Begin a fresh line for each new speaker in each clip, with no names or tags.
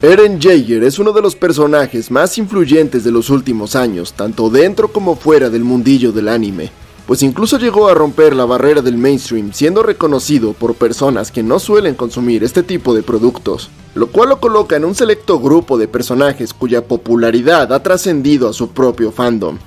Eren Jaeger es uno de los personajes más influyentes de los últimos años, tanto dentro como fuera del mundillo del anime, pues incluso llegó a romper la barrera del mainstream, siendo reconocido por personas que no suelen consumir este tipo de productos, lo cual lo coloca en un selecto grupo de personajes cuya popularidad ha trascendido a su propio fandom.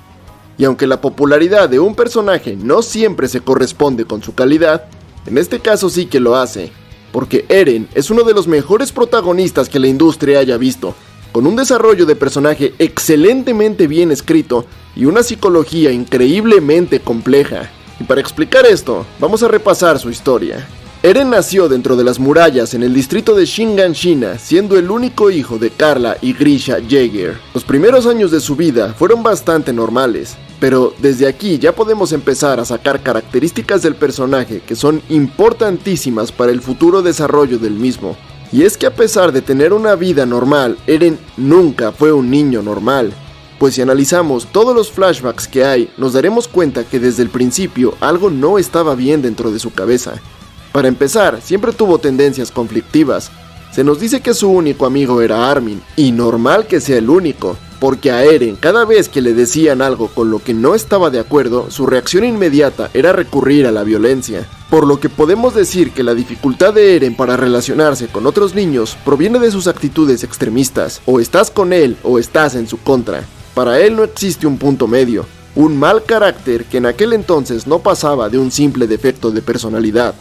Y aunque la popularidad de un personaje no siempre se corresponde con su calidad, en este caso sí que lo hace, porque Eren es uno de los mejores protagonistas que la industria haya visto, con un desarrollo de personaje excelentemente bien escrito y una psicología increíblemente compleja. Y para explicar esto, vamos a repasar su historia. Eren nació dentro de las murallas en el distrito de Shiganshina, siendo el único hijo de Carla y Grisha Jaeger. Los primeros años de su vida fueron bastante normales, pero desde aquí ya podemos empezar a sacar características del personaje que son importantísimas para el futuro desarrollo del mismo. Y es que a pesar de tener una vida normal, Eren nunca fue un niño normal. Pues si analizamos todos los flashbacks que hay, nos daremos cuenta que desde el principio algo no estaba bien dentro de su cabeza. Para empezar, siempre tuvo tendencias conflictivas. Se nos dice que su único amigo era Armin, y normal que sea el único, porque a Eren cada vez que le decían algo con lo que no estaba de acuerdo, su reacción inmediata era recurrir a la violencia. Por lo que podemos decir que la dificultad de Eren para relacionarse con otros niños proviene de sus actitudes extremistas, o estás con él o estás en su contra. Para él no existe un punto medio, un mal carácter que en aquel entonces no pasaba de un simple defecto de personalidad,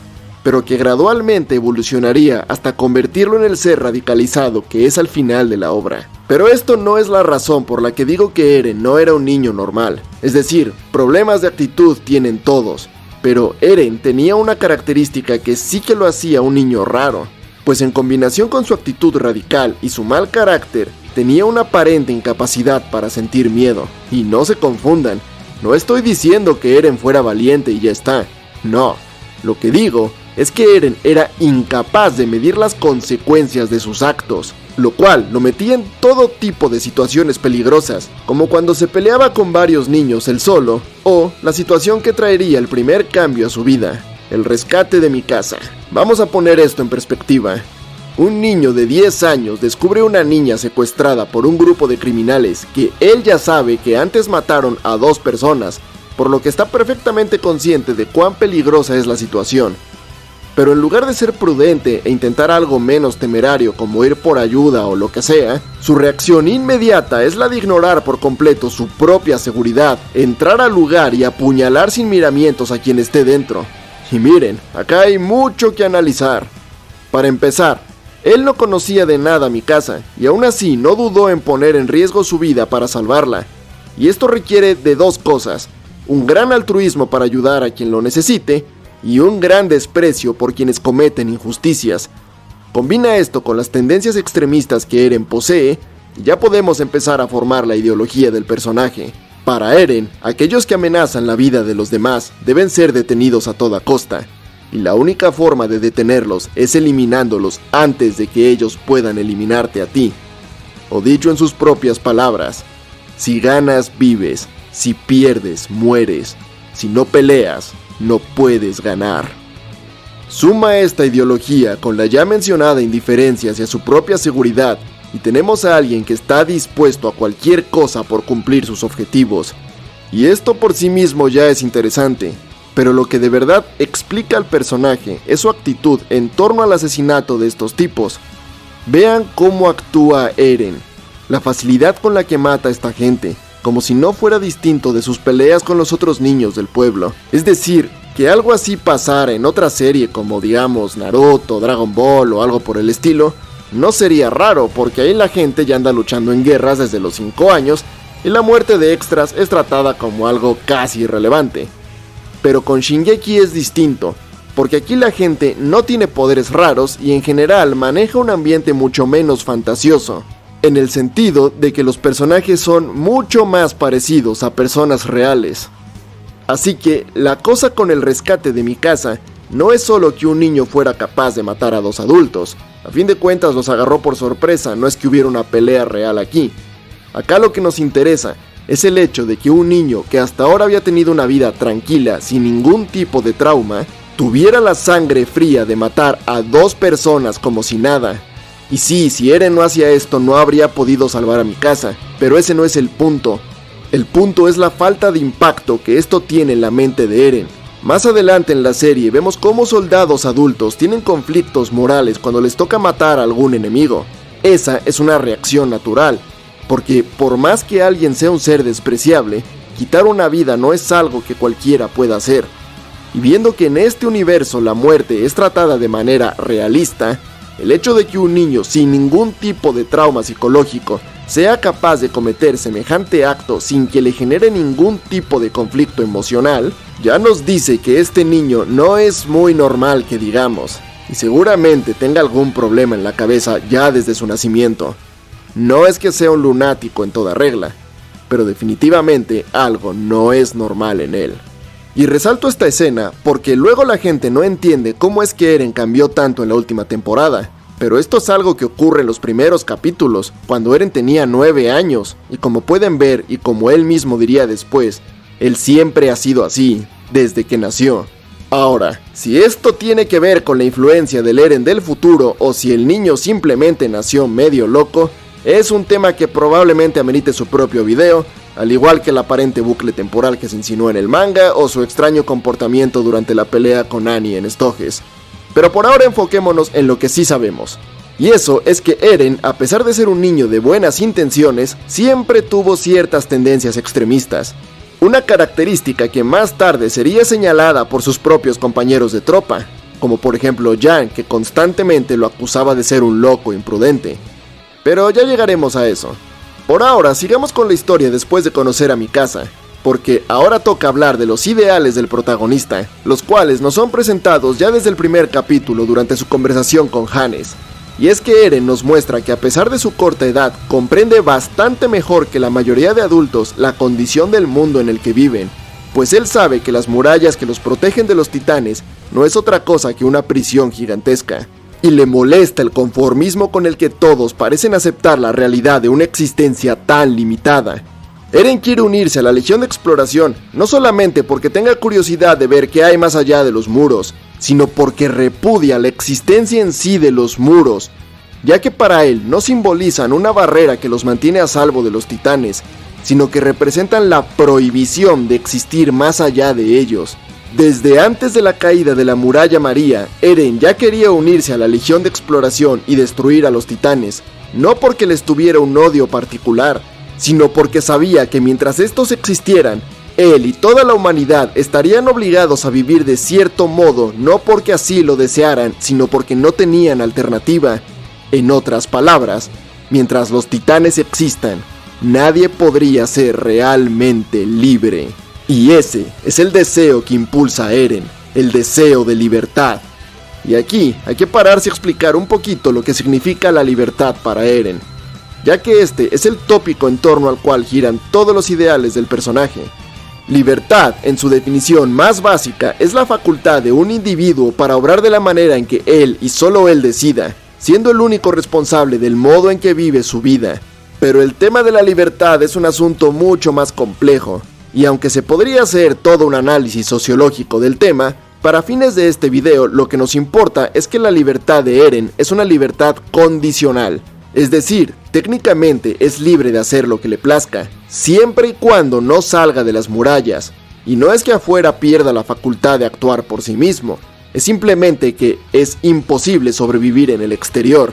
pero que gradualmente evolucionaría hasta convertirlo en el ser radicalizado que es al final de la obra. Pero esto no es la razón por la que digo que Eren no era un niño normal, es decir, problemas de actitud tienen todos, pero Eren tenía una característica que sí que lo hacía un niño raro, pues en combinación con su actitud radical y su mal carácter, tenía una aparente incapacidad para sentir miedo. Y no se confundan, no estoy diciendo que Eren fuera valiente y ya está, no, lo que digo es que Eren era incapaz de medir las consecuencias de sus actos, lo cual lo metía en todo tipo de situaciones peligrosas, como cuando se peleaba con varios niños él solo, o la situación que traería el primer cambio a su vida, el rescate de Mikasa. Vamos a poner esto en perspectiva. Un niño de 10 años descubre una niña secuestrada por un grupo de criminales que él ya sabe que antes mataron a 2 personas, por lo que está perfectamente consciente de cuán peligrosa es la situación. Pero en lugar de ser prudente e intentar algo menos temerario como ir por ayuda o lo que sea, su reacción inmediata es la de ignorar por completo su propia seguridad, entrar al lugar y apuñalar sin miramientos a quien esté dentro. Y miren, acá hay mucho que analizar. Para empezar, él no conocía de nada a Mikasa, y aún así no dudó en poner en riesgo su vida para salvarla. Y esto requiere de 2 cosas, un gran altruismo para ayudar a quien lo necesite, y un gran desprecio por quienes cometen injusticias. Combina esto con las tendencias extremistas que Eren posee, y ya podemos empezar a formar la ideología del personaje. Para Eren, aquellos que amenazan la vida de los demás deben ser detenidos a toda costa, y la única forma de detenerlos es eliminándolos antes de que ellos puedan eliminarte a ti. O dicho en sus propias palabras, si ganas vives, si pierdes mueres, si no peleas, no puedes ganar. Suma esta ideología con la ya mencionada indiferencia hacia su propia seguridad y tenemos a alguien que está dispuesto a cualquier cosa por cumplir sus objetivos. Y esto por sí mismo ya es interesante, pero lo que de verdad explica al personaje es su actitud en torno al asesinato de estos tipos. Vean cómo actúa Eren, la facilidad con la que mata a esta gente, como si no fuera distinto de sus peleas con los otros niños del pueblo. Es decir, que algo así pasara en otra serie como digamos Naruto, Dragon Ball o algo por el estilo, no sería raro porque ahí la gente ya anda luchando en guerras desde los 5 años y la muerte de extras es tratada como algo casi irrelevante. Pero con Shingeki es distinto, porque aquí la gente no tiene poderes raros y en general maneja un ambiente mucho menos fantasioso, en el sentido de que los personajes son mucho más parecidos a personas reales. Así que la cosa con el rescate de Mikasa no es solo que un niño fuera capaz de matar a 2 adultos, a fin de cuentas los agarró por sorpresa, no es que hubiera una pelea real aquí. Acá lo que nos interesa es el hecho de que un niño que hasta ahora había tenido una vida tranquila sin ningún tipo de trauma, tuviera la sangre fría de matar a 2 personas como si nada. Y sí, si Eren no hacía esto no habría podido salvar a Mikasa, pero ese no es el punto. El punto es la falta de impacto que esto tiene en la mente de Eren. Más adelante en la serie vemos cómo soldados adultos tienen conflictos morales cuando les toca matar a algún enemigo. Esa es una reacción natural, porque por más que alguien sea un ser despreciable, quitar una vida no es algo que cualquiera pueda hacer. Y viendo que en este universo la muerte es tratada de manera realista, el hecho de que un niño sin ningún tipo de trauma psicológico sea capaz de cometer semejante acto sin que le genere ningún tipo de conflicto emocional, ya nos dice que este niño no es muy normal que digamos, y seguramente tenga algún problema en la cabeza ya desde su nacimiento. No es que sea un lunático en toda regla, pero definitivamente algo no es normal en él. Y resalto esta escena porque luego la gente no entiende cómo es que Eren cambió tanto en la última temporada, pero esto es algo que ocurre en los primeros capítulos, cuando Eren tenía 9 años, y como pueden ver y como él mismo diría después, él siempre ha sido así, desde que nació. Ahora, si esto tiene que ver con la influencia del Eren del futuro o si el niño simplemente nació medio loco, es un tema que probablemente amerite su propio video, al igual que el aparente bucle temporal que se insinuó en el manga o su extraño comportamiento durante la pelea con Annie en Stoges. Pero por ahora enfoquémonos en lo que sí sabemos. Y eso es que Eren, a pesar de ser un niño de buenas intenciones, siempre tuvo ciertas tendencias extremistas. Una característica que más tarde sería señalada por sus propios compañeros de tropa, como por ejemplo Jan, que constantemente lo acusaba de ser un loco imprudente. Pero ya llegaremos a eso. Por ahora, sigamos con la historia después de conocer a Mikasa, porque ahora toca hablar de los ideales del protagonista, los cuales nos son presentados ya desde el primer capítulo durante su conversación con Hannes. Y es que Eren nos muestra que a pesar de su corta edad, comprende bastante mejor que la mayoría de adultos la condición del mundo en el que viven, pues él sabe que las murallas que los protegen de los titanes no es otra cosa que una prisión gigantesca. Y le molesta el conformismo con el que todos parecen aceptar la realidad de una existencia tan limitada. Eren quiere unirse a la Legión de Exploración no solamente porque tenga curiosidad de ver qué hay más allá de los muros, sino porque repudia la existencia en sí de los muros, ya que para él no simbolizan una barrera que los mantiene a salvo de los titanes, sino que representan la prohibición de existir más allá de ellos. Desde antes de la caída de la Muralla María, Eren ya quería unirse a la Legión de Exploración y destruir a los titanes, no porque les tuviera un odio particular, sino porque sabía que mientras estos existieran, él y toda la humanidad estarían obligados a vivir de cierto modo, no porque así lo desearan, sino porque no tenían alternativa. En otras palabras, mientras los titanes existan, nadie podría ser realmente libre. Y ese es el deseo que impulsa a Eren, el deseo de libertad. Y aquí hay que pararse a explicar un poquito lo que significa la libertad para Eren, ya que este es el tópico en torno al cual giran todos los ideales del personaje. Libertad, en su definición más básica, es la facultad de un individuo para obrar de la manera en que él y solo él decida, siendo el único responsable del modo en que vive su vida. Pero el tema de la libertad es un asunto mucho más complejo, y aunque se podría hacer todo un análisis sociológico del tema, para fines de este video lo que nos importa es que la libertad de Eren es una libertad condicional, es decir, técnicamente es libre de hacer lo que le plazca, siempre y cuando no salga de las murallas, y no es que afuera pierda la facultad de actuar por sí mismo, es simplemente que es imposible sobrevivir en el exterior.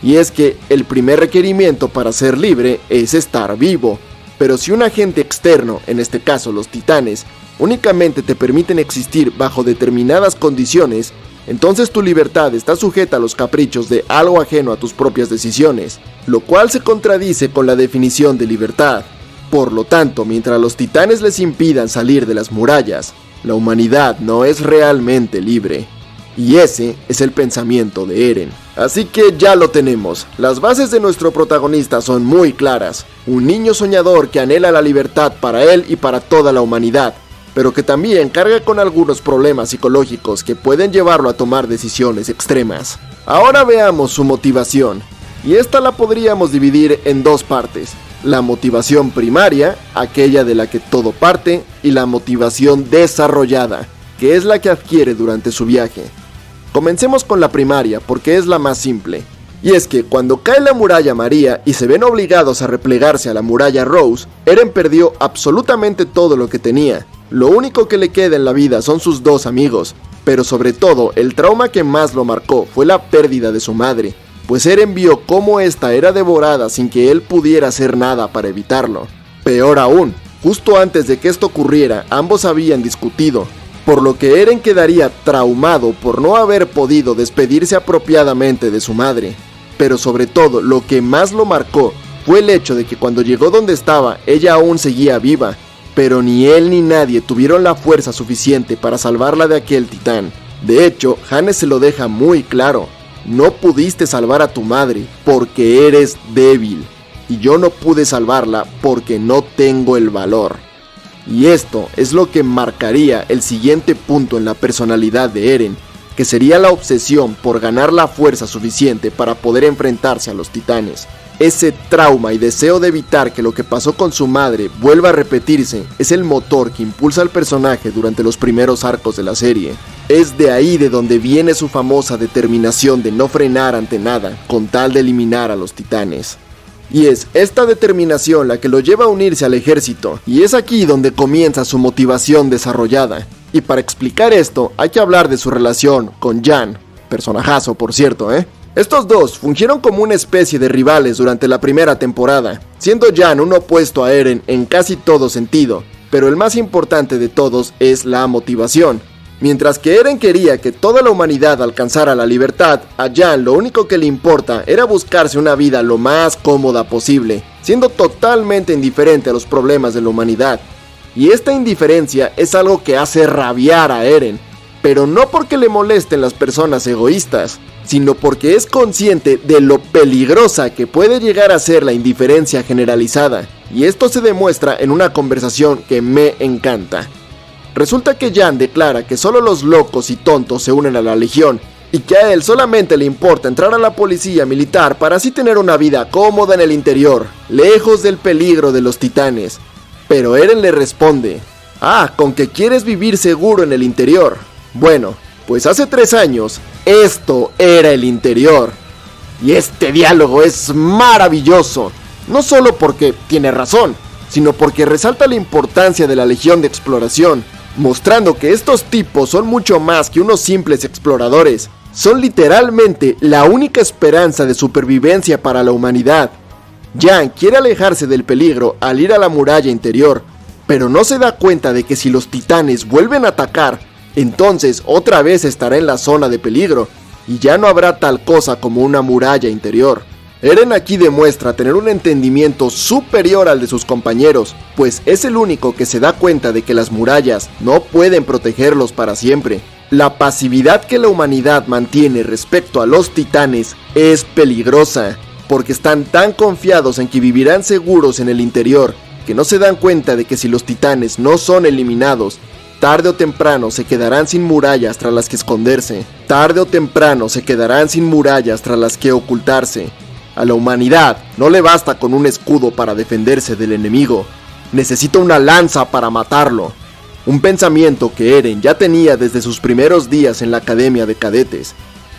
Y es que el primer requerimiento para ser libre es estar vivo, pero si un agente externo, en este caso los titanes, únicamente te permiten existir bajo determinadas condiciones, entonces tu libertad está sujeta a los caprichos de algo ajeno a tus propias decisiones, lo cual se contradice con la definición de libertad. Por lo tanto, mientras los titanes les impidan salir de las murallas, la humanidad no es realmente libre. Y ese es el pensamiento de Eren. Así que ya lo tenemos, las bases de nuestro protagonista son muy claras, un niño soñador que anhela la libertad para él y para toda la humanidad, pero que también carga con algunos problemas psicológicos que pueden llevarlo a tomar decisiones extremas. Ahora veamos su motivación, y esta la podríamos dividir en dos partes: la motivación primaria, aquella de la que todo parte, y la motivación desarrollada, que es la que adquiere durante su viaje. Comencemos con la primaria porque es la más simple. Y es que cuando cae la muralla María y se ven obligados a replegarse a la muralla Rose, Eren perdió absolutamente todo lo que tenía. Lo único que le queda en la vida son sus dos amigos, pero sobre todo el trauma que más lo marcó fue la pérdida de su madre, pues Eren vio cómo esta era devorada sin que él pudiera hacer nada para evitarlo. Peor aún, justo antes de que esto ocurriera, ambos habían discutido, por lo que Eren quedaría traumado por no haber podido despedirse apropiadamente de su madre. Pero sobre todo, lo que más lo marcó fue el hecho de que cuando llegó donde estaba, ella aún seguía viva, pero ni él ni nadie tuvieron la fuerza suficiente para salvarla de aquel titán. De hecho, Hannes se lo deja muy claro: no pudiste salvar a tu madre porque eres débil, y yo no pude salvarla porque no tengo el valor. Y esto es lo que marcaría el siguiente punto en la personalidad de Eren, que sería la obsesión por ganar la fuerza suficiente para poder enfrentarse a los titanes. Ese trauma y deseo de evitar que lo que pasó con su madre vuelva a repetirse es el motor que impulsa al personaje durante los primeros arcos de la serie. Es de ahí de donde viene su famosa determinación de no frenar ante nada con tal de eliminar a los titanes. Y es esta determinación la que lo lleva a unirse al ejército, y es aquí donde comienza su motivación desarrollada. Y para explicar esto, hay que hablar de su relación con Jan, personajazo por cierto, Estos dos fungieron como una especie de rivales durante la primera temporada, siendo Jan un opuesto a Eren en casi todo sentido, pero el más importante de todos es la motivación. Mientras que Eren quería que toda la humanidad alcanzara la libertad, a Jan lo único que le importa era buscarse una vida lo más cómoda posible, siendo totalmente indiferente a los problemas de la humanidad. Y esta indiferencia es algo que hace rabiar a Eren, pero no porque le molesten las personas egoístas, sino porque es consciente de lo peligrosa que puede llegar a ser la indiferencia generalizada, y esto se demuestra en una conversación que me encanta. Resulta que Jan declara que solo los locos y tontos se unen a la Legión, y que a él solamente le importa entrar a la policía militar para así tener una vida cómoda en el interior, lejos del peligro de los titanes. Pero Eren le responde: con que quieres vivir seguro en el interior. Bueno, pues hace 3 años, esto era el interior. Y este diálogo es maravilloso, no solo porque tiene razón, sino porque resalta la importancia de la Legión de Exploración, mostrando que estos tipos son mucho más que unos simples exploradores. Son literalmente la única esperanza de supervivencia para la humanidad. Jan quiere alejarse del peligro al ir a la muralla interior, pero no se da cuenta de que si los titanes vuelven a atacar, entonces otra vez estará en la zona de peligro, y ya no habrá tal cosa como una muralla interior. Eren aquí demuestra tener un entendimiento superior al de sus compañeros, pues es el único que se da cuenta de que las murallas no pueden protegerlos para siempre. La pasividad que la humanidad mantiene respecto a los titanes es peligrosa, porque están tan confiados en que vivirán seguros en el interior, que no se dan cuenta de que si los titanes no son eliminados, tarde o temprano se quedarán sin murallas tras las que esconderse, tarde o temprano se quedarán sin murallas tras las que ocultarse. A la humanidad no le basta con un escudo para defenderse del enemigo, necesita una lanza para matarlo. Un pensamiento que Eren ya tenía desde sus primeros días en la Academia de Cadetes,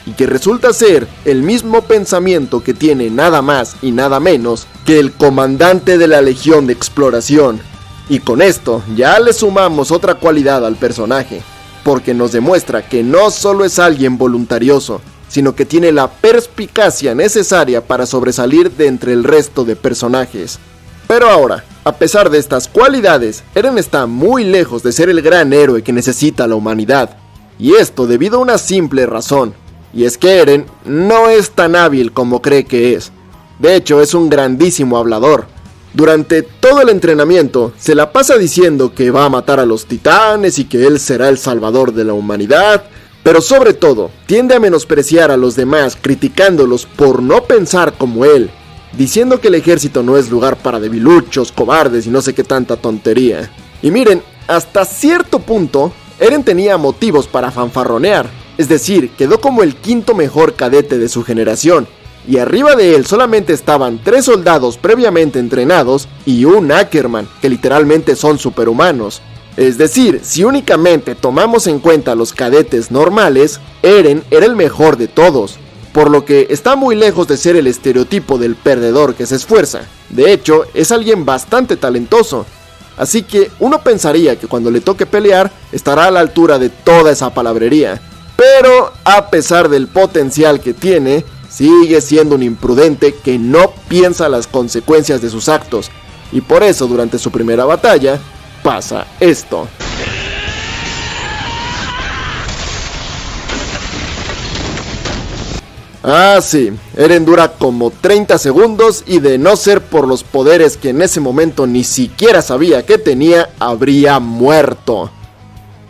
y que resulta ser el mismo pensamiento que tiene nada más y nada menos que el comandante de la Legión de Exploración. Y con esto ya le sumamos otra cualidad al personaje, porque nos demuestra que no solo es alguien voluntarioso, sino que tiene la perspicacia necesaria para sobresalir de entre el resto de personajes. Pero ahora, a pesar de estas cualidades, Eren está muy lejos de ser el gran héroe que necesita la humanidad, y esto debido a una simple razón, y es que Eren no es tan hábil como cree que es. De hecho, es un grandísimo hablador. Durante todo el entrenamiento, se la pasa diciendo que va a matar a los titanes y que él será el salvador de la humanidad, pero sobre todo, tiende a menospreciar a los demás criticándolos por no pensar como él, diciendo que el ejército no es lugar para debiluchos, cobardes y no sé qué tanta tontería. Y miren, hasta cierto punto, Eren tenía motivos para fanfarronear, es decir, quedó como el 5º mejor cadete de su generación, y arriba de él solamente estaban 3 soldados previamente entrenados y un Ackerman, que literalmente son superhumanos. Es decir, si únicamente tomamos en cuenta los cadetes normales, Eren era el mejor de todos. por lo que está muy lejos de ser el estereotipo del perdedor que se esfuerza. De hecho, es alguien bastante talentoso, así que uno pensaría que cuando le toque pelear estará a la altura de toda esa palabrería. Pero a pesar del potencial que tiene, sigue siendo un imprudente que no piensa las consecuencias de sus actos, y por eso durante su primera batalla pasa esto. Ah sí, Eren dura como 30 segundos y de no ser por los poderes que en ese momento ni siquiera sabía que tenía, habría muerto.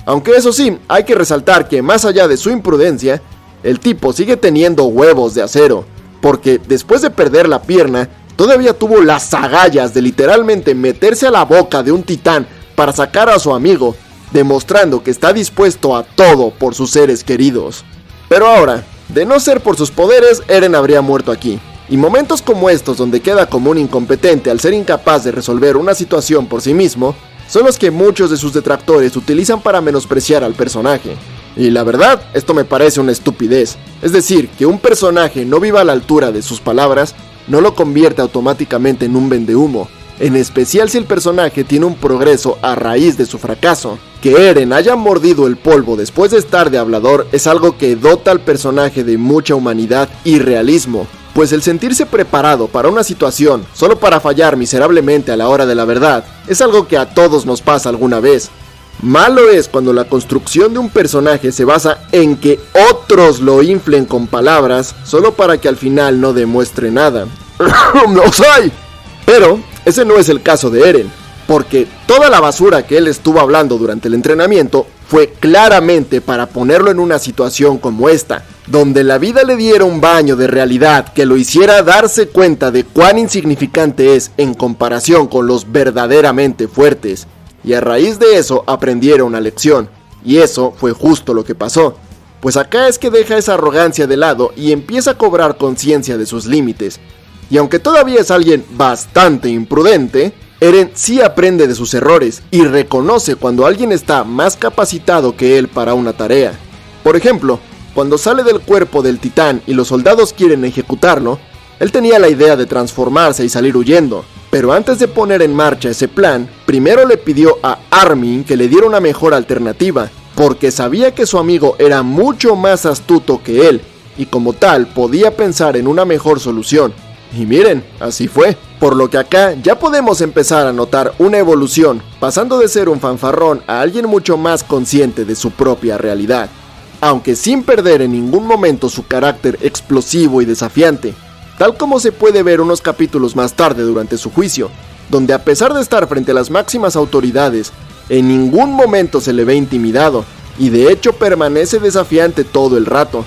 Aunque eso sí, hay que resaltar que más allá de su imprudencia, el tipo sigue teniendo huevos de acero, porque después de perder la pierna, todavía tuvo las agallas de literalmente meterse a la boca de un titán para sacar a su amigo, demostrando que está dispuesto a todo por sus seres queridos. Pero ahora, de no ser por sus poderes, Eren habría muerto aquí. Y momentos como estos donde queda como un incompetente al ser incapaz de resolver una situación por sí mismo, son los que muchos de sus detractores utilizan para menospreciar al personaje. Y la verdad, esto me parece una estupidez. Es decir, que un personaje no viva a la altura de sus palabras, no lo convierte automáticamente en un vendehumo. En especial si el personaje tiene un progreso a raíz de su fracaso. Que Eren haya mordido el polvo después de estar de hablador es algo que dota al personaje de mucha humanidad y realismo, pues el sentirse preparado para una situación solo para fallar miserablemente a la hora de la verdad es algo que a todos nos pasa alguna vez. Malo es cuando la construcción de un personaje se basa en que otros lo inflen con palabras solo para que al final no demuestre nada. ¡No soy! Pero ese no es el caso de Eren, porque toda la basura que él estuvo hablando durante el entrenamiento fue claramente para ponerlo en una situación como esta, donde la vida le diera un baño de realidad que lo hiciera darse cuenta de cuán insignificante es en comparación con los verdaderamente fuertes, y a raíz de eso aprendiera una lección, y eso fue justo lo que pasó, pues acá es que deja esa arrogancia de lado y empieza a cobrar conciencia de sus límites, y aunque todavía es alguien bastante imprudente, Eren sí aprende de sus errores y reconoce cuando alguien está más capacitado que él para una tarea. Por ejemplo, cuando sale del cuerpo del titán y los soldados quieren ejecutarlo, él tenía la idea de transformarse y salir huyendo, pero antes de poner en marcha ese plan, primero le pidió a Armin que le diera una mejor alternativa, porque sabía que su amigo era mucho más astuto que él, y como tal podía pensar en una mejor solución. Y miren, así fue, por lo que acá ya podemos empezar a notar una evolución, pasando de ser un fanfarrón a alguien mucho más consciente de su propia realidad, aunque sin perder en ningún momento su carácter explosivo y desafiante, tal como se puede ver unos capítulos más tarde durante su juicio, donde a pesar de estar frente a las máximas autoridades, en ningún momento se le ve intimidado, y de hecho permanece desafiante todo el rato,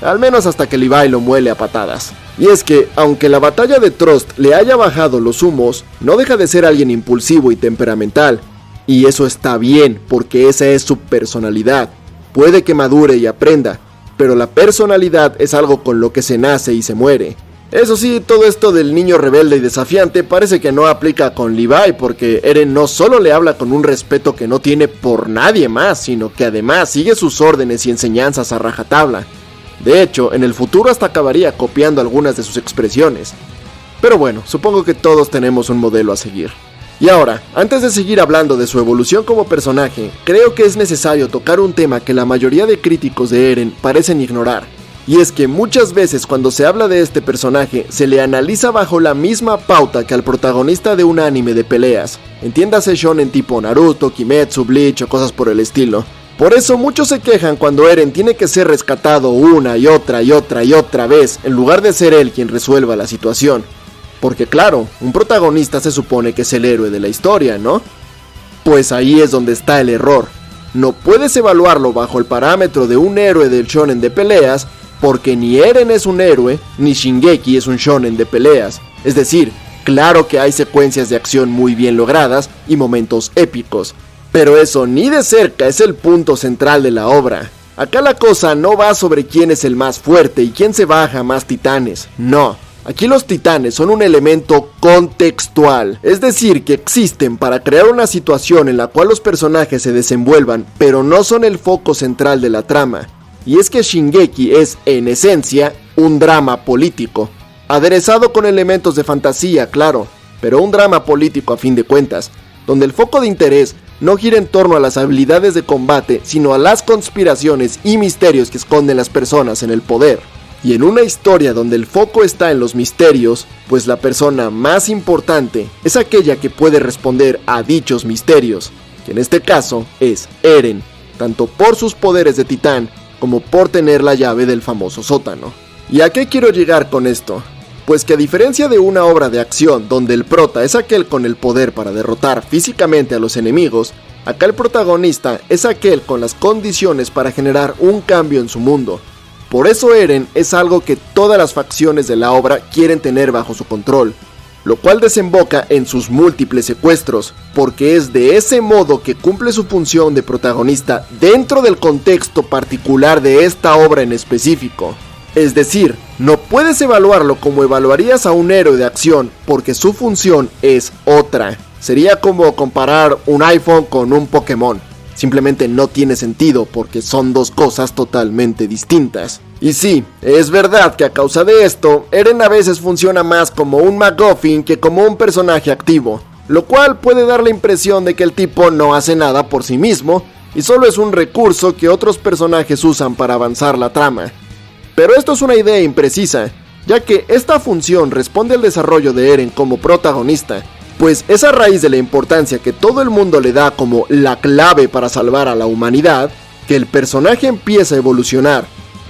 al menos hasta que Levi lo muele a patadas. Y es que, aunque la batalla de Trust le haya bajado los humos, no deja de ser alguien impulsivo y temperamental, y eso está bien, porque esa es su personalidad. Puede que madure y aprenda, pero la personalidad es algo con lo que se nace y se muere. Eso sí, todo esto del niño rebelde y desafiante parece que no aplica con Levi, porque Eren no solo le habla con un respeto que no tiene por nadie más, sino que además sigue sus órdenes y enseñanzas a rajatabla. De hecho, en el futuro hasta acabaría copiando algunas de sus expresiones. Pero bueno, supongo que todos tenemos un modelo a seguir. Y ahora, antes de seguir hablando de su evolución como personaje, creo que es necesario tocar un tema que la mayoría de críticos de Eren parecen ignorar. Y es que muchas veces cuando se habla de este personaje, se le analiza bajo la misma pauta que al protagonista de un anime de peleas. Entiéndase shonen tipo Naruto, Kimetsu, Bleach o cosas por el estilo. Por eso muchos se quejan cuando Eren tiene que ser rescatado una y otra vez, en lugar de ser él quien resuelva la situación. Porque claro, un protagonista se supone que es el héroe de la historia, ¿no? Pues ahí es donde está el error. No puedes evaluarlo bajo el parámetro de un héroe del shonen de peleas, porque ni Eren es un héroe, ni Shingeki es un shonen de peleas. Es decir, claro que hay secuencias de acción muy bien logradas y momentos épicos, pero eso ni de cerca es el punto central de la obra. Acá la cosa no va sobre quién es el más fuerte y quién se baja más titanes, no. Aquí los titanes son un elemento contextual, es decir, que existen para crear una situación en la cual los personajes se desenvuelvan, pero no son el foco central de la trama. Y es que Shingeki es, en esencia, un drama político, aderezado con elementos de fantasía, claro, pero un drama político a fin de cuentas, donde el foco de interés no gira en torno a las habilidades de combate, sino a las conspiraciones y misterios que esconden las personas en el poder. Y en una historia donde el foco está en los misterios, pues la persona más importante es aquella que puede responder a dichos misterios, que en este caso es Eren, tanto por sus poderes de titán como por tener la llave del famoso sótano. ¿Y a qué quiero llegar con esto? Pues que a diferencia de una obra de acción donde el prota es aquel con el poder para derrotar físicamente a los enemigos, acá el protagonista es aquel con las condiciones para generar un cambio en su mundo. Por eso Eren es algo que todas las facciones de la obra quieren tener bajo su control, lo cual desemboca en sus múltiples secuestros, porque es de ese modo que cumple su función de protagonista dentro del contexto particular de esta obra en específico. Es decir, no puedes evaluarlo como evaluarías a un héroe de acción, porque su función es otra. Sería como comparar un iPhone con un Pokémon. Simplemente no tiene sentido porque son dos cosas totalmente distintas. Y sí, es verdad que a causa de esto, Eren a veces funciona más como un MacGuffin que como un personaje activo, lo cual puede dar la impresión de que el tipo no hace nada por sí mismo y solo es un recurso que otros personajes usan para avanzar la trama. Pero esto es una idea imprecisa, ya que esta función responde al desarrollo de Eren como protagonista, pues es a raíz de la importancia que todo el mundo le da como la clave para salvar a la humanidad, que el personaje empieza a evolucionar.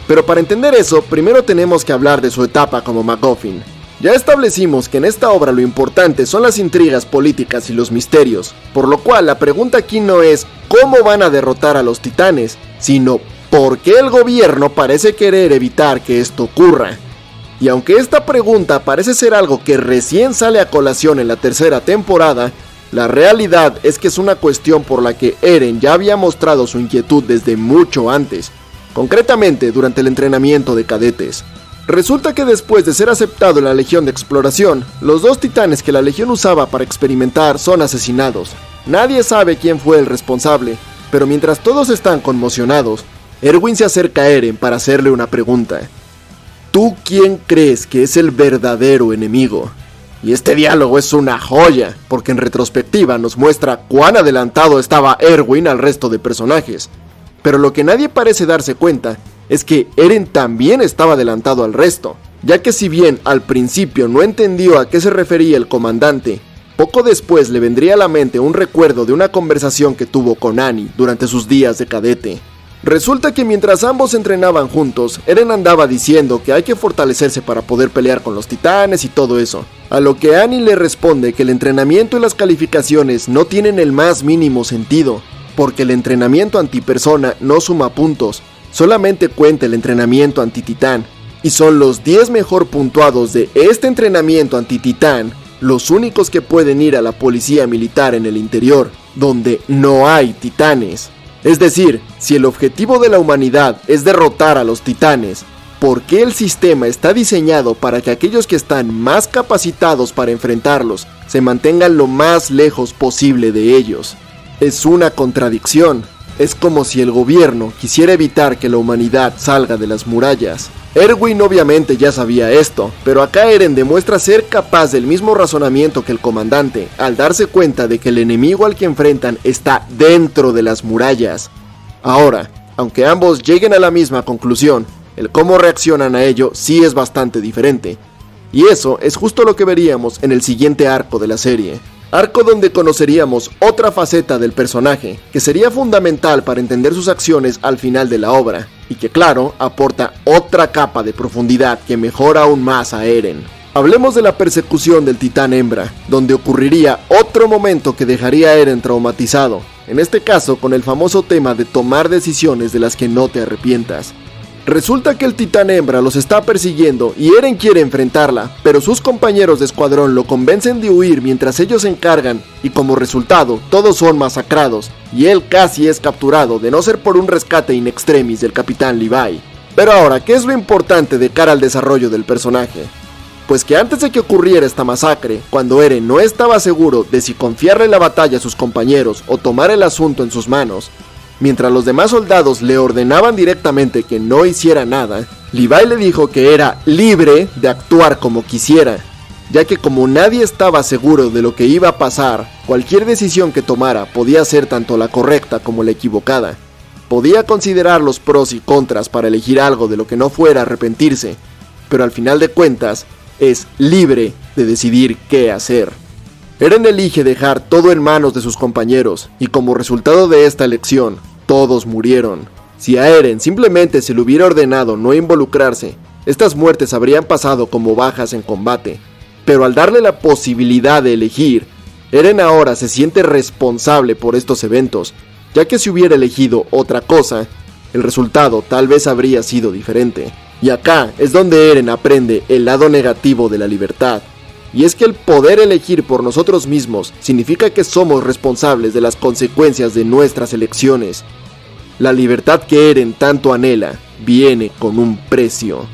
Pero para entender eso, primero tenemos que hablar de su etapa como MacGuffin. Ya establecimos que en esta obra lo importante son las intrigas políticas y los misterios, por lo cual la pregunta aquí no es cómo van a derrotar a los titanes, sino por qué el gobierno parece querer evitar que esto ocurra. Y aunque esta pregunta parece ser algo que recién sale a colación en la tercera temporada, la realidad es que es una cuestión por la que Eren ya había mostrado su inquietud desde mucho antes, concretamente durante el entrenamiento de cadetes. Resulta que después de ser aceptado en la Legión de Exploración, los dos titanes que la Legión usaba para experimentar son asesinados. Nadie sabe quién fue el responsable, pero mientras todos están conmocionados, Erwin se acerca a Eren para hacerle una pregunta. ¿Tú quién crees que es el verdadero enemigo? Y este diálogo es una joya, porque en retrospectiva nos muestra cuán adelantado estaba Erwin al resto de personajes. Pero lo que nadie parece darse cuenta es que Eren también estaba adelantado al resto, ya que si bien al principio no entendió a qué se refería el comandante, poco después le vendría a la mente un recuerdo de una conversación que tuvo con Annie durante sus días de cadete. Resulta que mientras ambos entrenaban juntos, Eren andaba diciendo que hay que fortalecerse para poder pelear con los titanes y todo eso, a lo que Annie le responde que el entrenamiento y las calificaciones no tienen el más mínimo sentido, porque el entrenamiento antipersona no suma puntos, solamente cuenta el entrenamiento anti-titán, y son los 10 mejor puntuados de este entrenamiento anti-titán los únicos que pueden ir a la policía militar en el interior, donde no hay titanes. Es decir, si el objetivo de la humanidad es derrotar a los titanes, ¿por qué el sistema está diseñado para que aquellos que están más capacitados para enfrentarlos se mantengan lo más lejos posible de ellos? Es una contradicción. Es como si el gobierno quisiera evitar que la humanidad salga de las murallas. Erwin obviamente ya sabía esto, pero acá Eren demuestra ser capaz del mismo razonamiento que el comandante, al darse cuenta de que el enemigo al que enfrentan está dentro de las murallas. Ahora, aunque ambos lleguen a la misma conclusión, el cómo reaccionan a ello sí es bastante diferente. Y eso es justo lo que veríamos en el siguiente arco de la serie. Arco donde conoceríamos otra faceta del personaje, que sería fundamental para entender sus acciones al final de la obra, y que claro, aporta otra capa de profundidad que mejora aún más a Eren. Hablemos de la persecución del titán hembra, donde ocurriría otro momento que dejaría a Eren traumatizado, en este caso con el famoso tema de tomar decisiones de las que no te arrepientas. Resulta que el titán hembra los está persiguiendo y Eren quiere enfrentarla, pero sus compañeros de escuadrón lo convencen de huir mientras ellos se encargan, y como resultado todos son masacrados, y él casi es capturado de no ser por un rescate in extremis del capitán Levi. Pero ahora, ¿qué es lo importante de cara al desarrollo del personaje? Pues que antes de que ocurriera esta masacre, cuando Eren no estaba seguro de si confiarle la batalla a sus compañeros o tomar el asunto en sus manos, mientras los demás soldados le ordenaban directamente que no hiciera nada, Levi le dijo que era libre de actuar como quisiera, ya que como nadie estaba seguro de lo que iba a pasar, cualquier decisión que tomara podía ser tanto la correcta como la equivocada. Podía considerar los pros y contras para elegir algo de lo que no fuera arrepentirse, pero al final de cuentas, es libre de decidir qué hacer. Eren elige dejar todo en manos de sus compañeros, y como resultado de esta elección, todos murieron. Si a Eren simplemente se le hubiera ordenado no involucrarse, estas muertes habrían pasado como bajas en combate. Pero al darle la posibilidad de elegir, Eren ahora se siente responsable por estos eventos, ya que si hubiera elegido otra cosa, el resultado tal vez habría sido diferente. Y acá es donde Eren aprende el lado negativo de la libertad. Y es que el poder elegir por nosotros mismos significa que somos responsables de las consecuencias de nuestras elecciones. La libertad que Eren tanto anhela viene con un precio.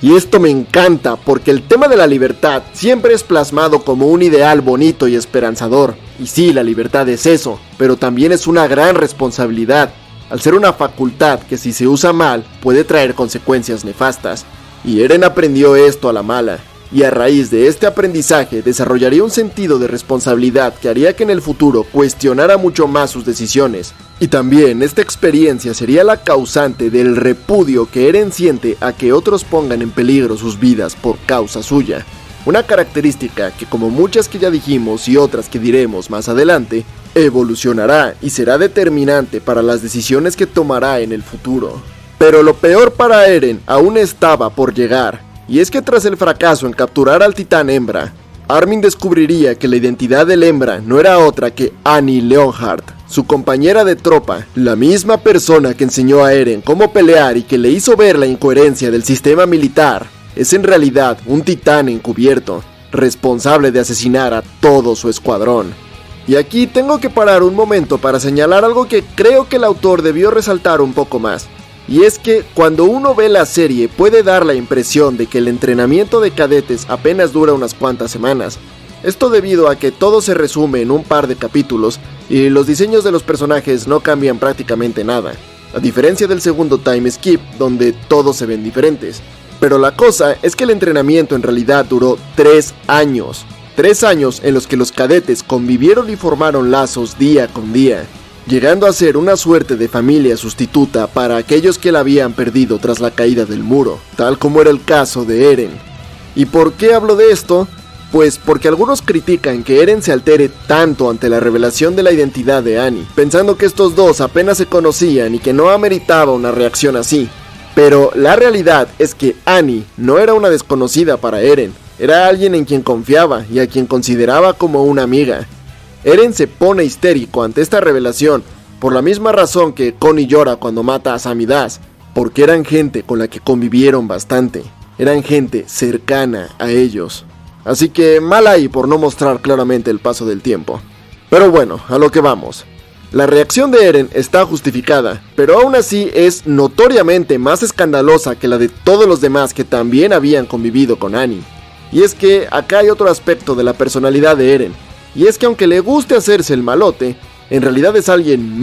Y esto me encanta porque el tema de la libertad siempre es plasmado como un ideal bonito y esperanzador. Y sí, la libertad es eso, pero también es una gran responsabilidad, al ser una facultad que si se usa mal puede traer consecuencias nefastas. Y Eren aprendió esto a la mala. Y a raíz de este aprendizaje desarrollaría un sentido de responsabilidad que haría que en el futuro cuestionara mucho más sus decisiones. Y también esta experiencia sería la causante del repudio que Eren siente a que otros pongan en peligro sus vidas por causa suya. Una característica que, como muchas que ya dijimos y otras que diremos más adelante, evolucionará y será determinante para las decisiones que tomará en el futuro. Pero lo peor para Eren aún estaba por llegar. Y es que tras el fracaso en capturar al titán hembra, Armin descubriría que la identidad del hembra no era otra que Annie Leonhardt, su compañera de tropa, la misma persona que enseñó a Eren cómo pelear y que le hizo ver la incoherencia del sistema militar. Es en realidad un titán encubierto, responsable de asesinar a todo su escuadrón. Y aquí tengo que parar un momento para señalar algo que creo que el autor debió resaltar un poco más. Y es que cuando uno ve la serie puede dar la impresión de que el entrenamiento de cadetes apenas dura unas cuantas semanas. Esto debido a que todo se resume en un par de capítulos y los diseños de los personajes no cambian prácticamente nada, a diferencia del segundo time skip donde todos se ven diferentes. Pero la cosa es que el entrenamiento en realidad duró 3 años. 3 años en los que los cadetes convivieron y formaron lazos día con día, llegando a ser una suerte de familia sustituta para aquellos que la habían perdido tras la caída del muro, tal como era el caso de Eren. ¿Y por qué hablo de esto? Pues porque algunos critican que Eren se altere tanto ante la revelación de la identidad de Annie, pensando que estos dos apenas se conocían y que no ameritaba una reacción así. Pero la realidad es que Annie no era una desconocida para Eren, era alguien en quien confiaba y a quien consideraba como una amiga. Eren se pone histérico ante esta revelación, por la misma razón que Connie llora cuando mata a Samidas, porque eran gente con la que convivieron bastante, eran gente cercana a ellos. Así que mal ahí por no mostrar claramente el paso del tiempo. Pero bueno, a lo que vamos. La reacción de Eren está justificada, pero aún así es notoriamente más escandalosa que la de todos los demás que también habían convivido con Annie. Y es que acá hay otro aspecto de la personalidad de Eren. Y es que aunque le guste hacerse el malote, en realidad es alguien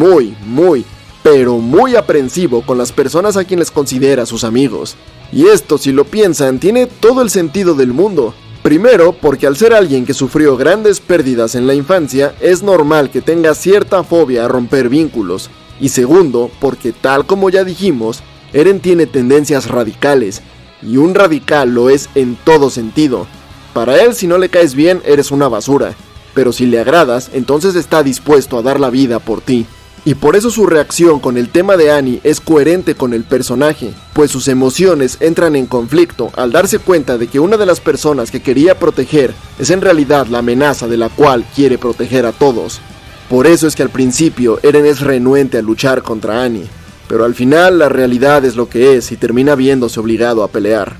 pero muy aprensivo con las personas a quienes considera sus amigos. Y esto, si lo piensan, tiene todo el sentido del mundo. Primero, porque al ser alguien que sufrió grandes pérdidas en la infancia, es normal que tenga cierta fobia a romper vínculos. Y segundo, porque tal como ya dijimos, Eren tiene tendencias radicales, y un radical lo es en todo sentido. Para él, si no le caes bien, eres una basura. Pero si le agradas, entonces está dispuesto a dar la vida por ti. Y por eso su reacción con el tema de Annie es coherente con el personaje, pues sus emociones entran en conflicto al darse cuenta de que una de las personas que quería proteger es en realidad la amenaza de la cual quiere proteger a todos. Por eso es que al principio Eren es renuente a luchar contra Annie, pero al final la realidad es lo que es y termina viéndose obligado a pelear.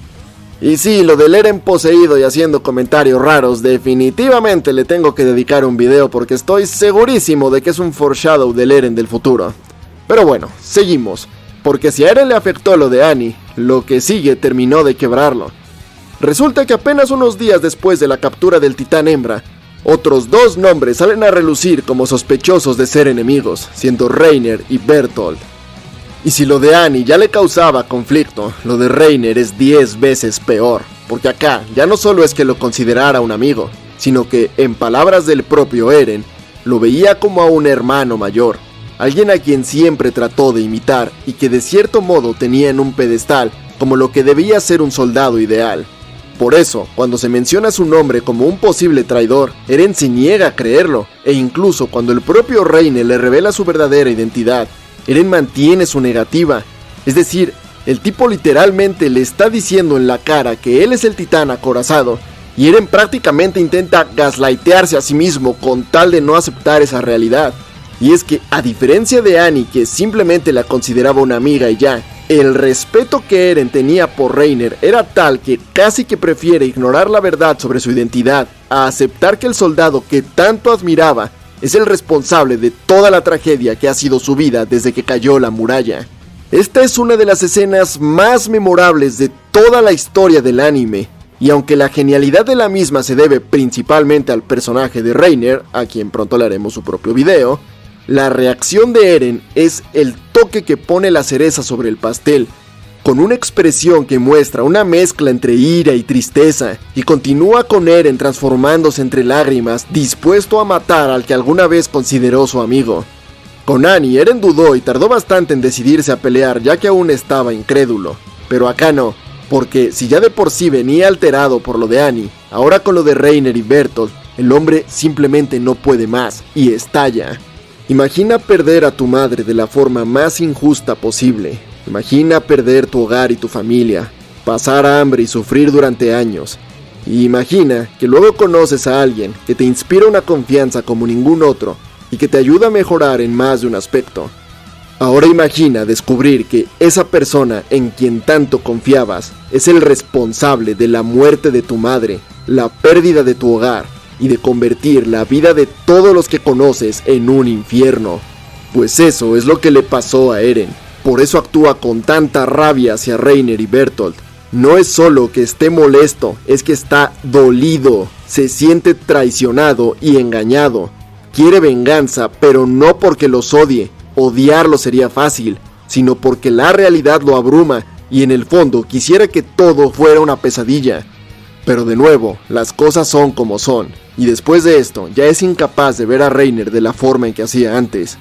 Y sí, lo del Eren poseído y haciendo comentarios raros, definitivamente le tengo que dedicar un video porque estoy segurísimo de que es un foreshadow del Eren del futuro. Pero bueno, seguimos, porque si a Eren le afectó lo de Annie, lo que sigue terminó de quebrarlo. Resulta que apenas unos días después de la captura del titán hembra, otros 2 nombres salen a relucir como sospechosos de ser enemigos, siendo Reiner y Bertolt. Y si lo de Annie ya le causaba conflicto, lo de Reiner es 10 veces peor, porque acá ya no solo es que lo considerara un amigo, sino que, en palabras del propio Eren, lo veía como a un hermano mayor, alguien a quien siempre trató de imitar y que de cierto modo tenía en un pedestal como lo que debía ser un soldado ideal. Por eso, cuando se menciona su nombre como un posible traidor, Eren se niega a creerlo, e incluso cuando el propio Reiner le revela su verdadera identidad, Eren mantiene su negativa. Es decir, el tipo literalmente le está diciendo en la cara que él es el titán acorazado, y Eren prácticamente intenta gaslightearse a sí mismo con tal de no aceptar esa realidad. Y es que, a diferencia de Annie, que simplemente la consideraba una amiga y ya, el respeto que Eren tenía por Reiner era tal que casi que prefiere ignorar la verdad sobre su identidad a aceptar que el soldado que tanto admiraba es el responsable de toda la tragedia que ha sido su vida desde que cayó la muralla. Esta es una de las escenas más memorables de toda la historia del anime, y aunque la genialidad de la misma se debe principalmente al personaje de Reiner, a quien pronto le haremos su propio video, la reacción de Eren es el toque que pone la cereza sobre el pastel, con una expresión que muestra una mezcla entre ira y tristeza, y continúa con Eren transformándose entre lágrimas, dispuesto a matar al que alguna vez consideró su amigo. Con Annie, Eren dudó y tardó bastante en decidirse a pelear, ya que aún estaba incrédulo, pero acá no, porque si ya de por sí venía alterado por lo de Annie, ahora con lo de Reiner y Bertolt, el hombre simplemente no puede más, y estalla. Imagina perder a tu madre de la forma más injusta posible. Imagina perder tu hogar y tu familia, pasar hambre y sufrir durante años. Y imagina que luego conoces a alguien que te inspira una confianza como ningún otro y que te ayuda a mejorar en más de un aspecto. Ahora imagina descubrir que esa persona en quien tanto confiabas es el responsable de la muerte de tu madre, la pérdida de tu hogar y de convertir la vida de todos los que conoces en un infierno. Pues eso es lo que le pasó a Eren. Por eso actúa con tanta rabia hacia Reiner y Bertolt. No es solo que esté molesto, es que está dolido, se siente traicionado y engañado. Quiere venganza, pero no porque los odie, odiarlo sería fácil, sino porque la realidad lo abruma y en el fondo quisiera que todo fuera una pesadilla. Pero de nuevo, las cosas son como son, y después de esto ya es incapaz de ver a Reiner de la forma en que hacía antes.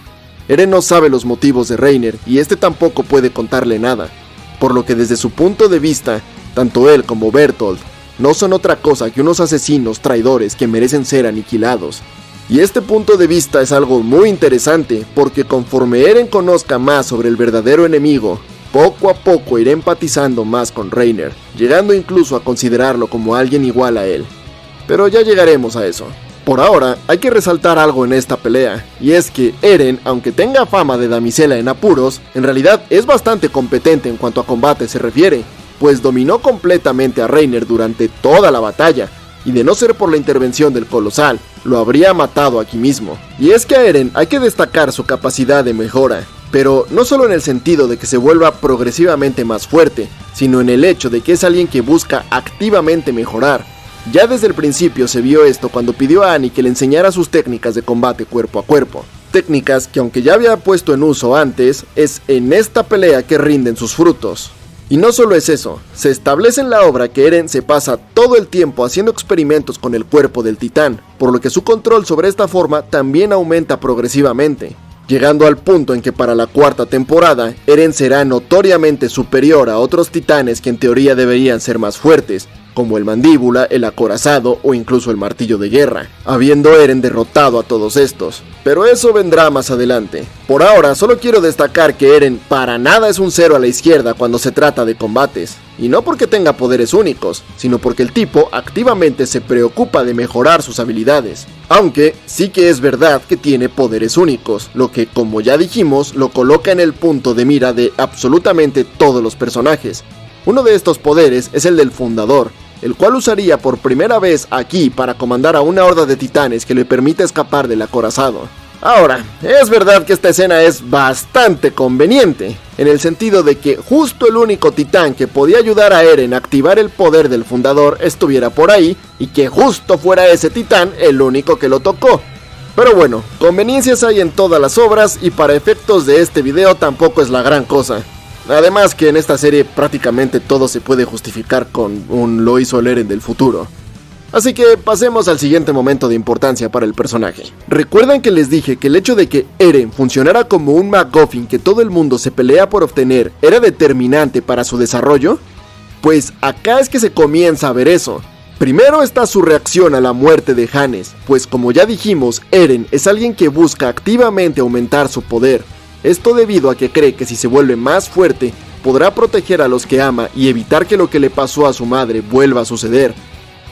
Eren no sabe los motivos de Reiner y este tampoco puede contarle nada, por lo que desde su punto de vista, tanto él como Bertolt no son otra cosa que unos asesinos traidores que merecen ser aniquilados. Y este punto de vista es algo muy interesante, porque conforme Eren conozca más sobre el verdadero enemigo, poco a poco irá empatizando más con Reiner, llegando incluso a considerarlo como alguien igual a él. Pero ya llegaremos a eso. Por ahora, hay que resaltar algo en esta pelea, y es que Eren, aunque tenga fama de damisela en apuros, en realidad es bastante competente en cuanto a combate se refiere, pues dominó completamente a Reiner durante toda la batalla, y de no ser por la intervención del colosal, lo habría matado aquí mismo. Y es que a Eren hay que destacar su capacidad de mejora, pero no solo en el sentido de que se vuelva progresivamente más fuerte, sino en el hecho de que es alguien que busca activamente mejorar. Ya desde el principio se vio esto cuando pidió a Annie que le enseñara sus técnicas de combate cuerpo a cuerpo. Técnicas que, aunque ya había puesto en uso antes, es en esta pelea que rinden sus frutos. Y no solo es eso, se establece en la obra que Eren se pasa todo el tiempo haciendo experimentos con el cuerpo del titán, por lo que su control sobre esta forma también aumenta progresivamente, llegando al punto en que para la cuarta temporada, Eren será notoriamente superior a otros titanes que en teoría deberían ser más fuertes, como el mandíbula, el acorazado o incluso el martillo de guerra, habiendo Eren derrotado a todos estos. Pero eso vendrá más adelante. Por ahora solo quiero destacar que Eren para nada es un cero a la izquierda cuando se trata de combates, y no porque tenga poderes únicos, sino porque el tipo activamente se preocupa de mejorar sus habilidades. Aunque sí que es verdad que tiene poderes únicos, lo que, como ya dijimos, lo coloca en el punto de mira de absolutamente todos los personajes. Uno de estos poderes es el del fundador, el cual usaría por primera vez aquí para comandar a una horda de titanes que le permite escapar del acorazado. Ahora, es verdad que esta escena es bastante conveniente, en el sentido de que justo el único titán que podía ayudar a Eren a activar el poder del fundador estuviera por ahí, y que justo fuera ese titán el único que lo tocó. Pero bueno, conveniencias hay en todas las obras y para efectos de este video tampoco es la gran cosa. Además que en esta serie prácticamente todo se puede justificar con un lo hizo Eren del futuro. Así que pasemos al siguiente momento de importancia para el personaje. ¿Recuerdan que les dije que el hecho de que Eren funcionara como un MacGuffin que todo el mundo se pelea por obtener era determinante para su desarrollo? Pues acá es que se comienza a ver eso. Primero está su reacción a la muerte de Hannes, pues como ya dijimos, Eren es alguien que busca activamente aumentar su poder. Esto debido a que cree que si se vuelve más fuerte, podrá proteger a los que ama y evitar que lo que le pasó a su madre vuelva a suceder.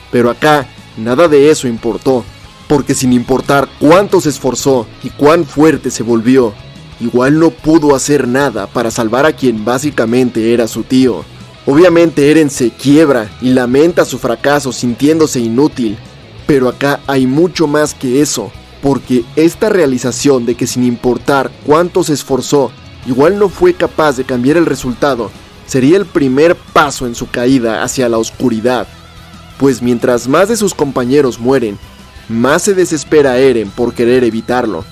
Pero acá, nada de eso importó, porque sin importar cuánto se esforzó y cuán fuerte se volvió, igual no pudo hacer nada para salvar a quien básicamente era su tío. Obviamente Eren se quiebra y lamenta su fracaso sintiéndose inútil, pero acá hay mucho más que eso, porque esta realización de que sin importar cuánto se esforzó, igual no fue capaz de cambiar el resultado, sería el primer paso en su caída hacia la oscuridad. Pues mientras más de sus compañeros mueren, más se desespera Eren por querer evitarlo,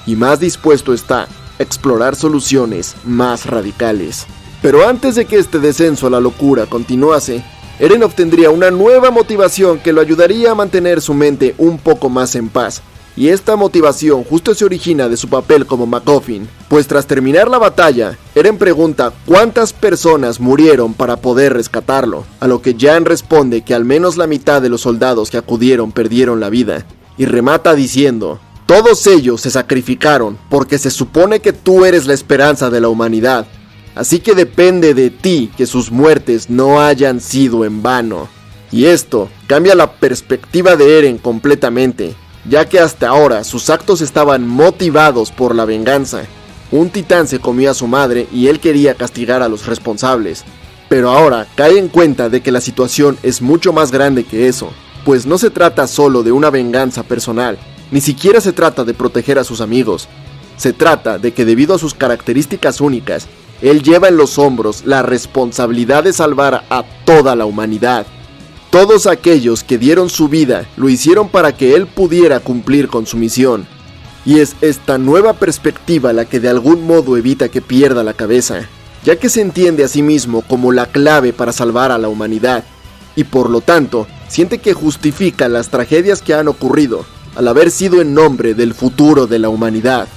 y más dispuesto está a explorar soluciones más radicales. Pero antes de que este descenso a la locura continuase, Eren obtendría una nueva motivación que lo ayudaría a mantener su mente un poco más en paz. Y esta motivación justo se origina de su papel como MacGuffin, pues tras terminar la batalla, Eren pregunta cuántas personas murieron para poder rescatarlo, a lo que Jean responde que al menos la mitad de los soldados que acudieron perdieron la vida, y remata diciendo: todos ellos se sacrificaron porque se supone que tú eres la esperanza de la humanidad, así que depende de ti que sus muertes no hayan sido en vano. Y esto cambia la perspectiva de Eren completamente, ya que hasta ahora sus actos estaban motivados por la venganza. Un titán se comió a su madre y él quería castigar a los responsables, pero ahora cae en cuenta de que la situación es mucho más grande que eso, pues no se trata solo de una venganza personal, ni siquiera se trata de proteger a sus amigos, se trata de que debido a sus características únicas, él lleva en los hombros la responsabilidad de salvar a toda la humanidad. Todos aquellos que dieron su vida lo hicieron para que él pudiera cumplir con su misión. Y es esta nueva perspectiva la que de algún modo evita que pierda la cabeza, ya que se entiende a sí mismo como la clave para salvar a la humanidad, y por lo tanto siente que justifica las tragedias que han ocurrido, al haber sido en nombre del futuro de la humanidad.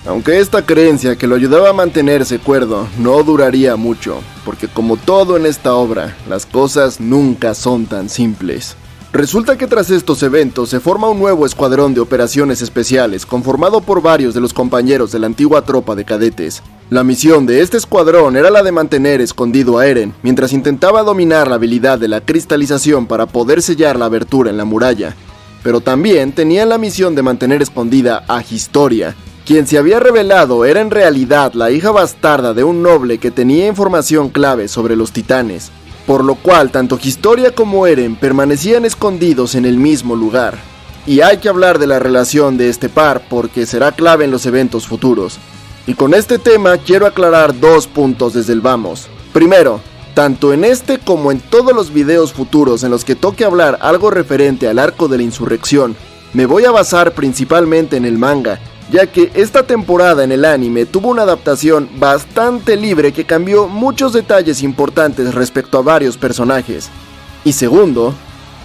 Aunque esta creencia que lo ayudaba a mantenerse cuerdo no duraría mucho, porque como todo en esta obra, las cosas nunca son tan simples. Resulta que tras estos eventos se forma un nuevo escuadrón de operaciones especiales conformado por varios de los compañeros de la antigua tropa de cadetes. La misión de este escuadrón era la de mantener escondido a Eren mientras intentaba dominar la habilidad de la cristalización para poder sellar la abertura en la muralla, pero también tenían la misión de mantener escondida a Historia, quien se había revelado era en realidad la hija bastarda de un noble que tenía información clave sobre los titanes, por lo cual tanto Historia como Eren permanecían escondidos en el mismo lugar. Y hay que hablar de la relación de este par porque será clave en los eventos futuros. Y con este tema quiero aclarar dos puntos desde el vamos. Primero, tanto en este como en todos los videos futuros en los que toque hablar algo referente al arco de la insurrección, me voy a basar principalmente en el manga, ya que esta temporada en el anime tuvo una adaptación bastante libre que cambió muchos detalles importantes respecto a varios personajes. Y segundo,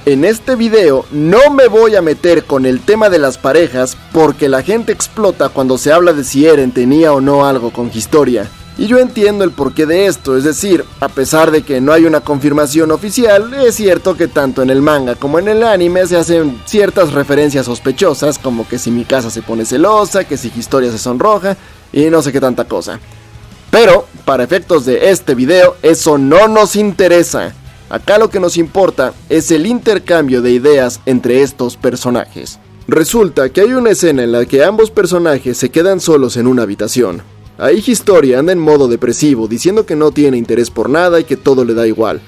en este video no me voy a meter con el tema de las parejas porque la gente explota cuando se habla de si Eren tenía o no algo con Historia. Y yo entiendo el porqué de esto, es decir, a pesar de que no hay una confirmación oficial, es cierto que tanto en el manga como en el anime se hacen ciertas referencias sospechosas, como que si Mikasa se pone celosa, que si Historia se sonroja, y no sé qué tanta cosa. Pero, para efectos de este video, eso no nos interesa. Acá lo que nos importa es el intercambio de ideas entre estos personajes. Resulta que hay una escena en la que ambos personajes se quedan solos en una habitación. Ahí Historia anda en modo depresivo, diciendo que no tiene interés por nada y que todo le da igual.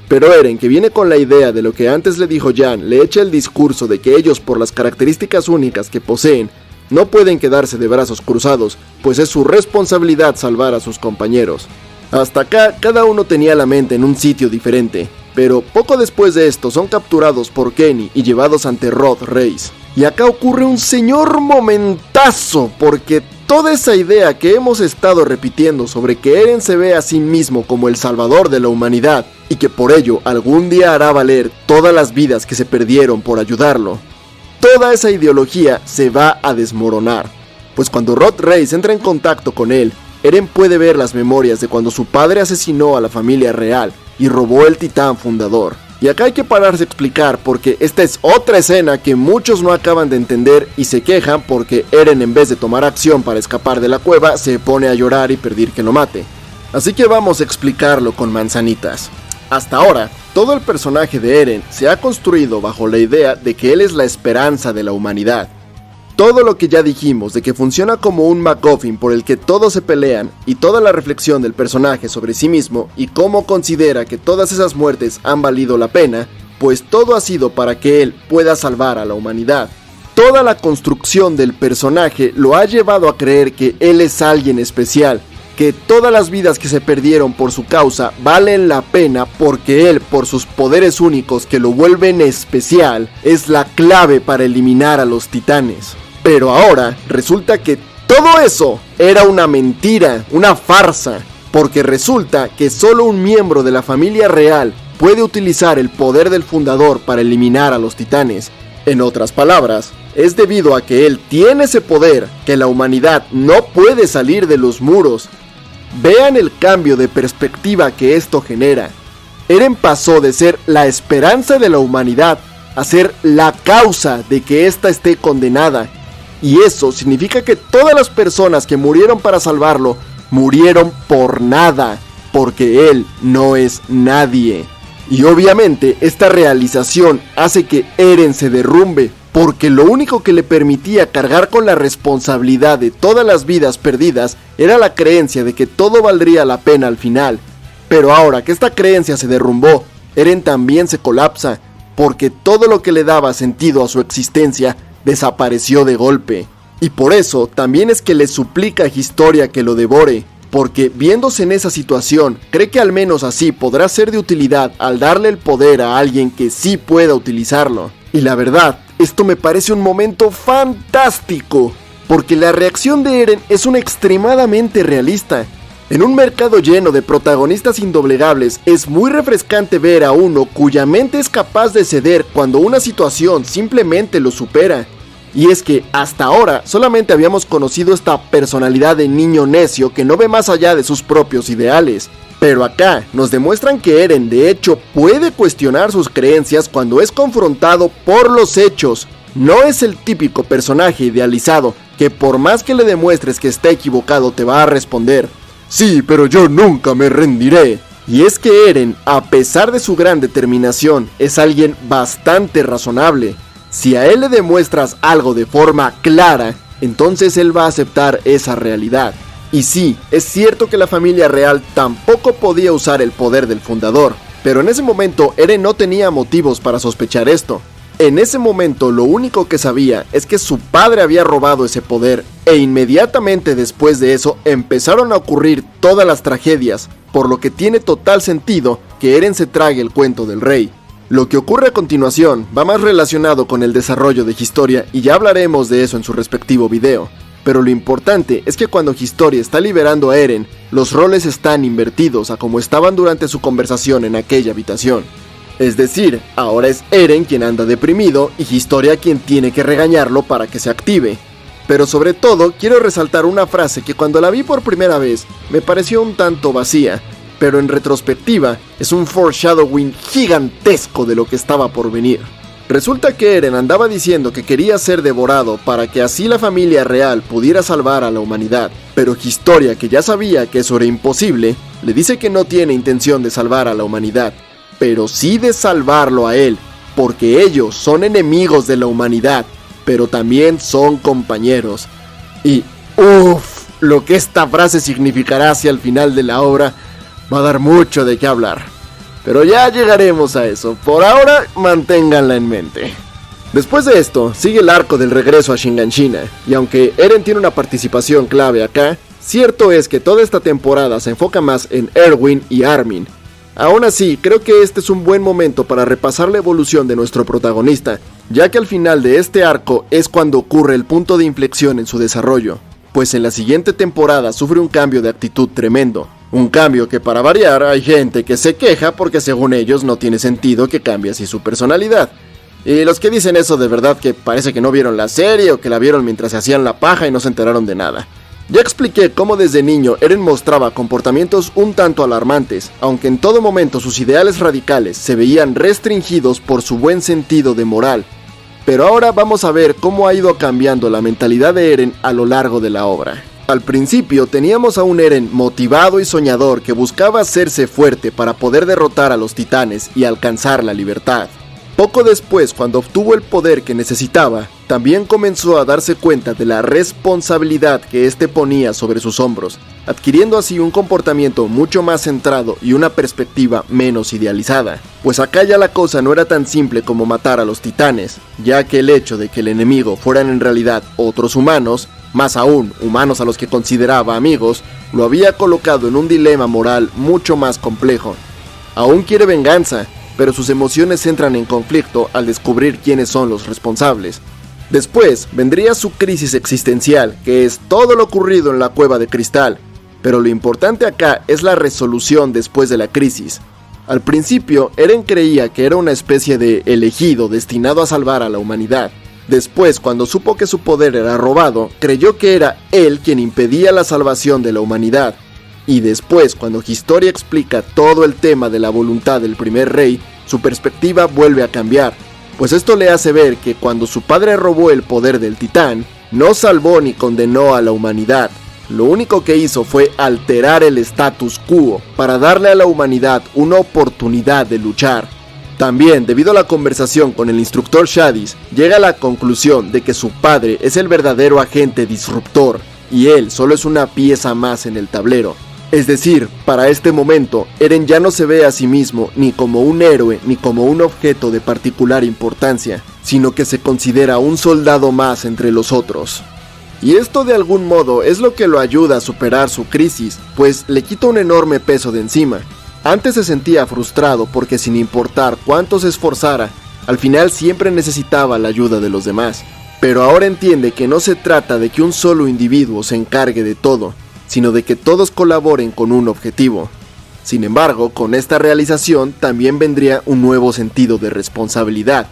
Pero Eren, que viene con la idea de lo que antes le dijo Jean, le echa el discurso de que ellos, por las características únicas que poseen, no pueden quedarse de brazos cruzados, pues es su responsabilidad salvar a sus compañeros. Hasta acá, cada uno tenía la mente en un sitio diferente, pero poco después de esto son capturados por Kenny y llevados ante Rod Reis. Y acá ocurre un señor momentazo, porque toda esa idea que hemos estado repitiendo sobre que Eren se ve a sí mismo como el salvador de la humanidad y que por ello algún día hará valer todas las vidas que se perdieron por ayudarlo, toda esa ideología se va a desmoronar, pues cuando Rod Reis entra en contacto con él, Eren puede ver las memorias de cuando su padre asesinó a la familia real y robó el titán fundador. Y acá hay que pararse a explicar porque esta es otra escena que muchos no acaban de entender y se quejan porque Eren, en vez de tomar acción para escapar de la cueva, se pone a llorar y pedir que lo mate. Así que vamos a explicarlo con manzanitas. Hasta ahora, todo el personaje de Eren se ha construido bajo la idea de que él es la esperanza de la humanidad. Todo lo que ya dijimos de que funciona como un MacGuffin por el que todos se pelean y toda la reflexión del personaje sobre sí mismo y cómo considera que todas esas muertes han valido la pena, pues todo ha sido para que él pueda salvar a la humanidad. Toda la construcción del personaje lo ha llevado a creer que él es alguien especial, que todas las vidas que se perdieron por su causa valen la pena porque él, por sus poderes únicos que lo vuelven especial, es la clave para eliminar a los titanes. Pero ahora resulta que todo eso era una mentira, una farsa, porque resulta que solo un miembro de la familia real puede utilizar el poder del fundador para eliminar a los titanes. En otras palabras, es debido a que él tiene ese poder que la humanidad no puede salir de los muros. Vean el cambio de perspectiva que esto genera. Eren pasó de ser la esperanza de la humanidad a ser la causa de que ésta esté condenada. Y eso significa que todas las personas que murieron para salvarlo, murieron por nada, porque él no es nadie. Y obviamente esta realización hace que Eren se derrumbe, porque lo único que le permitía cargar con la responsabilidad de todas las vidas perdidas era la creencia de que todo valdría la pena al final. Pero ahora que esta creencia se derrumbó, Eren también se colapsa, porque todo lo que le daba sentido a su existencia desapareció de golpe. Y por eso también es que le suplica a Historia que lo devore, porque viéndose en esa situación, cree que al menos así podrá ser de utilidad al darle el poder a alguien que sí pueda utilizarlo. Y la verdad, esto me parece un momento fantástico, porque la reacción de Eren es una extremadamente realista. En un mercado lleno de protagonistas indoblegables, es muy refrescante ver a uno cuya mente es capaz de ceder cuando una situación simplemente lo supera. Y es que hasta ahora solamente habíamos conocido esta personalidad de niño necio que no ve más allá de sus propios ideales. Pero acá nos demuestran que Eren de hecho puede cuestionar sus creencias cuando es confrontado por los hechos. No es el típico personaje idealizado que por más que le demuestres que está equivocado te va a responder: sí, pero yo nunca me rendiré. Y es que Eren, a pesar de su gran determinación, es alguien bastante razonable. Si a él le demuestras algo de forma clara, entonces él va a aceptar esa realidad. Y sí, es cierto que la familia real tampoco podía usar el poder del fundador, pero en ese momento Eren no tenía motivos para sospechar esto. En ese momento lo único que sabía es que su padre había robado ese poder, e inmediatamente después de eso empezaron a ocurrir todas las tragedias, por lo que tiene total sentido que Eren se trague el cuento del rey. Lo que ocurre a continuación va más relacionado con el desarrollo de Historia y ya hablaremos de eso en su respectivo video. Pero lo importante es que cuando Historia está liberando a Eren, los roles están invertidos a como estaban durante su conversación en aquella habitación. Es decir, ahora es Eren quien anda deprimido y Historia quien tiene que regañarlo para que se active. Pero sobre todo quiero resaltar una frase que cuando la vi por primera vez me pareció un tanto vacía, pero en retrospectiva es un foreshadowing gigantesco de lo que estaba por venir. Resulta que Eren andaba diciendo que quería ser devorado para que así la familia real pudiera salvar a la humanidad, pero Historia, que ya sabía que eso era imposible, le dice que no tiene intención de salvar a la humanidad, pero sí de salvarlo a él, porque ellos son enemigos de la humanidad, pero también son compañeros. Y lo que esta frase significará hacia el final de la obra va a dar mucho de qué hablar. Pero ya llegaremos a eso, por ahora manténganla en mente. Después de esto, sigue el arco del regreso a Shiganshina, y aunque Eren tiene una participación clave acá, cierto es que toda esta temporada se enfoca más en Erwin y Armin. Aún así, creo que este es un buen momento para repasar la evolución de nuestro protagonista, ya que al final de este arco es cuando ocurre el punto de inflexión en su desarrollo, pues en la siguiente temporada sufre un cambio de actitud tremendo. Un cambio que, para variar, hay gente que se queja porque según ellos no tiene sentido que cambie así su personalidad. Y los que dicen eso de verdad que parece que no vieron la serie o que la vieron mientras se hacían la paja y no se enteraron de nada. Ya expliqué cómo desde niño Eren mostraba comportamientos un tanto alarmantes, aunque en todo momento sus ideales radicales se veían restringidos por su buen sentido de moral. Pero ahora vamos a ver cómo ha ido cambiando la mentalidad de Eren a lo largo de la obra. Al principio teníamos a un Eren motivado y soñador que buscaba hacerse fuerte para poder derrotar a los titanes y alcanzar la libertad. Poco después, cuando obtuvo el poder que necesitaba, también comenzó a darse cuenta de la responsabilidad que éste ponía sobre sus hombros, adquiriendo así un comportamiento mucho más centrado y una perspectiva menos idealizada. Pues acá ya la cosa no era tan simple como matar a los titanes, ya que el hecho de que el enemigo fueran en realidad otros humanos, más aún humanos a los que consideraba amigos, lo había colocado en un dilema moral mucho más complejo. Aún quiere venganza, pero sus emociones entran en conflicto al descubrir quiénes son los responsables. Después vendría su crisis existencial, que es todo lo ocurrido en la cueva de cristal, pero lo importante acá es la resolución después de la crisis. Al principio, Eren creía que era una especie de elegido destinado a salvar a la humanidad. Después, cuando supo que su poder era robado, creyó que era él quien impedía la salvación de la humanidad. Y después, cuando Historia explica todo el tema de la voluntad del primer rey, su perspectiva vuelve a cambiar, pues esto le hace ver que cuando su padre robó el poder del titán, no salvó ni condenó a la humanidad. Lo único que hizo fue alterar el status quo para darle a la humanidad una oportunidad de luchar. También, debido a la conversación con el instructor Shadis, llega a la conclusión de que su padre es el verdadero agente disruptor, y él solo es una pieza más en el tablero. Es decir, para este momento, Eren ya no se ve a sí mismo ni como un héroe ni como un objeto de particular importancia, sino que se considera un soldado más entre los otros. Y esto de algún modo es lo que lo ayuda a superar su crisis, pues le quita un enorme peso de encima. Antes se sentía frustrado porque sin importar cuánto se esforzara, al final siempre necesitaba la ayuda de los demás. Pero ahora entiende que no se trata de que un solo individuo se encargue de todo, sino de que todos colaboren con un objetivo. Sin embargo, con esta realización también vendría un nuevo sentido de responsabilidad,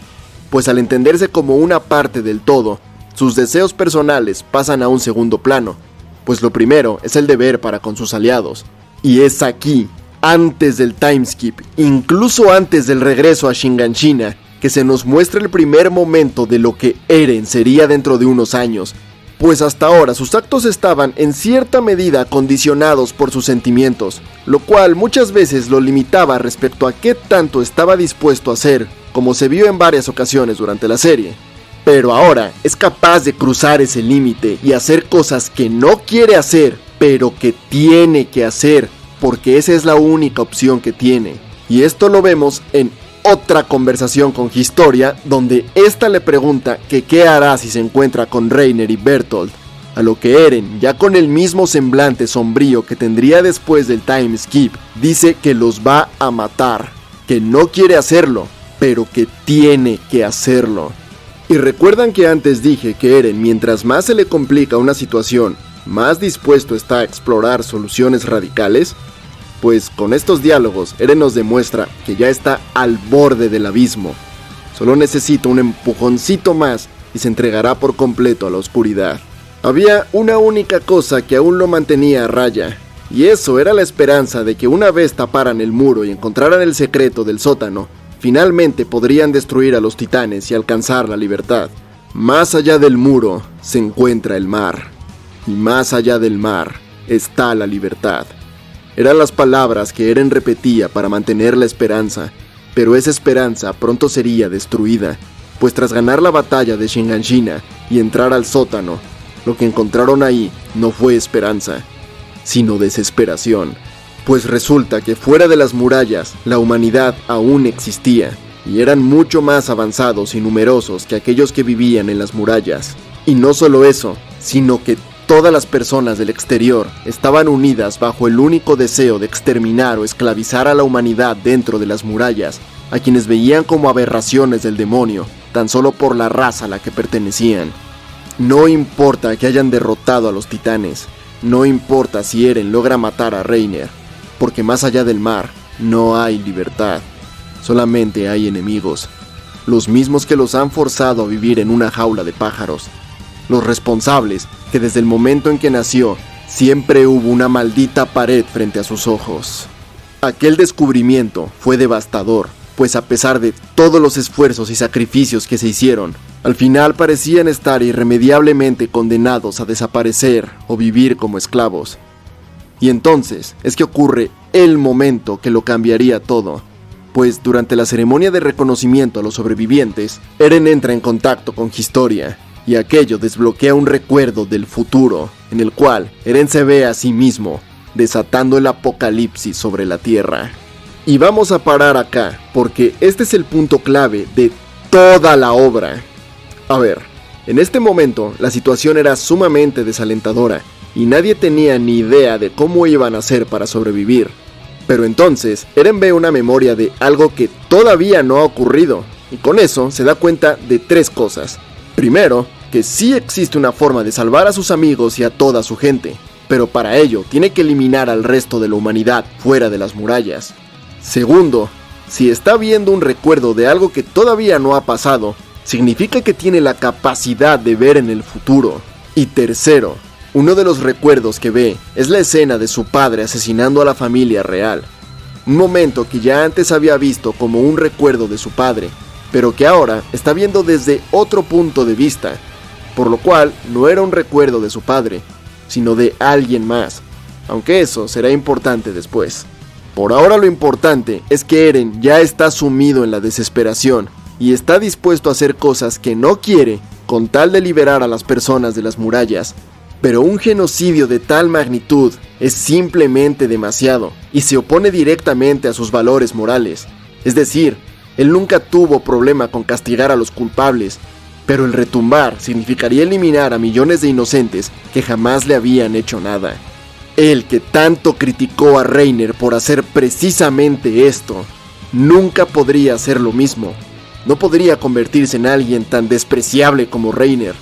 pues al entenderse como una parte del todo, sus deseos personales pasan a un segundo plano, pues lo primero es el deber para con sus aliados. Y es aquí, antes del timeskip, incluso antes del regreso a Shiganshina, que se nos muestra el primer momento de lo que Eren sería dentro de unos años, pues hasta ahora sus actos estaban en cierta medida condicionados por sus sentimientos, lo cual muchas veces lo limitaba respecto a qué tanto estaba dispuesto a hacer, como se vio en varias ocasiones durante la serie. Pero ahora es capaz de cruzar ese límite y hacer cosas que no quiere hacer, pero que tiene que hacer, porque esa es la única opción que tiene. Y esto lo vemos en otra conversación con Historia, donde ésta le pregunta que qué hará si se encuentra con Reiner y Bertolt, a lo que Eren, ya con el mismo semblante sombrío que tendría después del time skip, dice que los va a matar, que no quiere hacerlo, pero que tiene que hacerlo. Y recuerdan que antes dije que Eren, mientras más se le complica una situación, más dispuesto está a explorar soluciones radicales. Pues con estos diálogos, Eren nos demuestra que ya está al borde del abismo. Solo necesita un empujoncito más y se entregará por completo a la oscuridad. Había una única cosa que aún lo mantenía a raya, y eso era la esperanza de que una vez taparan el muro y encontraran el secreto del sótano, finalmente podrían destruir a los titanes y alcanzar la libertad. Más allá del muro se encuentra el mar, y más allá del mar está la libertad. Eran las palabras que Eren repetía para mantener la esperanza, pero esa esperanza pronto sería destruida, pues tras ganar la batalla de Shiganshina y entrar al sótano, lo que encontraron ahí no fue esperanza, sino desesperación, pues resulta que fuera de las murallas la humanidad aún existía, y eran mucho más avanzados y numerosos que aquellos que vivían en las murallas. Y no solo eso, sino que todas las personas del exterior estaban unidas bajo el único deseo de exterminar o esclavizar a la humanidad dentro de las murallas, a quienes veían como aberraciones del demonio, tan solo por la raza a la que pertenecían. No importa que hayan derrotado a los titanes, no importa si Eren logra matar a Reiner, porque más allá del mar no hay libertad, solamente hay enemigos, los mismos que los han forzado a vivir en una jaula de pájaros, los responsables que desde el momento en que nació siempre hubo una maldita pared frente a sus ojos. Aquel descubrimiento fue devastador, pues a pesar de todos los esfuerzos y sacrificios que se hicieron, al final parecían estar irremediablemente condenados a desaparecer o vivir como esclavos. Y entonces es que ocurre el momento que lo cambiaría todo, pues durante la ceremonia de reconocimiento a los sobrevivientes, Eren entra en contacto con Historia, y aquello desbloquea un recuerdo del futuro, en el cual Eren se ve a sí mismo, desatando el apocalipsis sobre la Tierra. Y vamos a parar acá, porque este es el punto clave de toda la obra. A ver, en este momento la situación era sumamente desalentadora, y nadie tenía ni idea de cómo iban a hacer para sobrevivir. Pero entonces, Eren ve una memoria de algo que todavía no ha ocurrido, y con eso se da cuenta de 3 cosas. Primero, que sí existe una forma de salvar a sus amigos y a toda su gente, pero para ello tiene que eliminar al resto de la humanidad fuera de las murallas. Segundo, si está viendo un recuerdo de algo que todavía no ha pasado, significa que tiene la capacidad de ver en el futuro. Y tercero, uno de los recuerdos que ve es la escena de su padre asesinando a la familia real. Un momento que ya antes había visto como un recuerdo de su padre, pero que ahora está viendo desde otro punto de vista, por lo cual no era un recuerdo de su padre, sino de alguien más, aunque eso será importante después. Por ahora lo importante es que Eren ya está sumido en la desesperación y está dispuesto a hacer cosas que no quiere con tal de liberar a las personas de las murallas, pero un genocidio de tal magnitud es simplemente demasiado y se opone directamente a sus valores morales. Es decir, él nunca tuvo problema con castigar a los culpables, pero el retumbar significaría eliminar a millones de inocentes que jamás le habían hecho nada. Él que tanto criticó a Reiner por hacer precisamente esto, nunca podría hacer lo mismo. No podría convertirse en alguien tan despreciable como Reiner,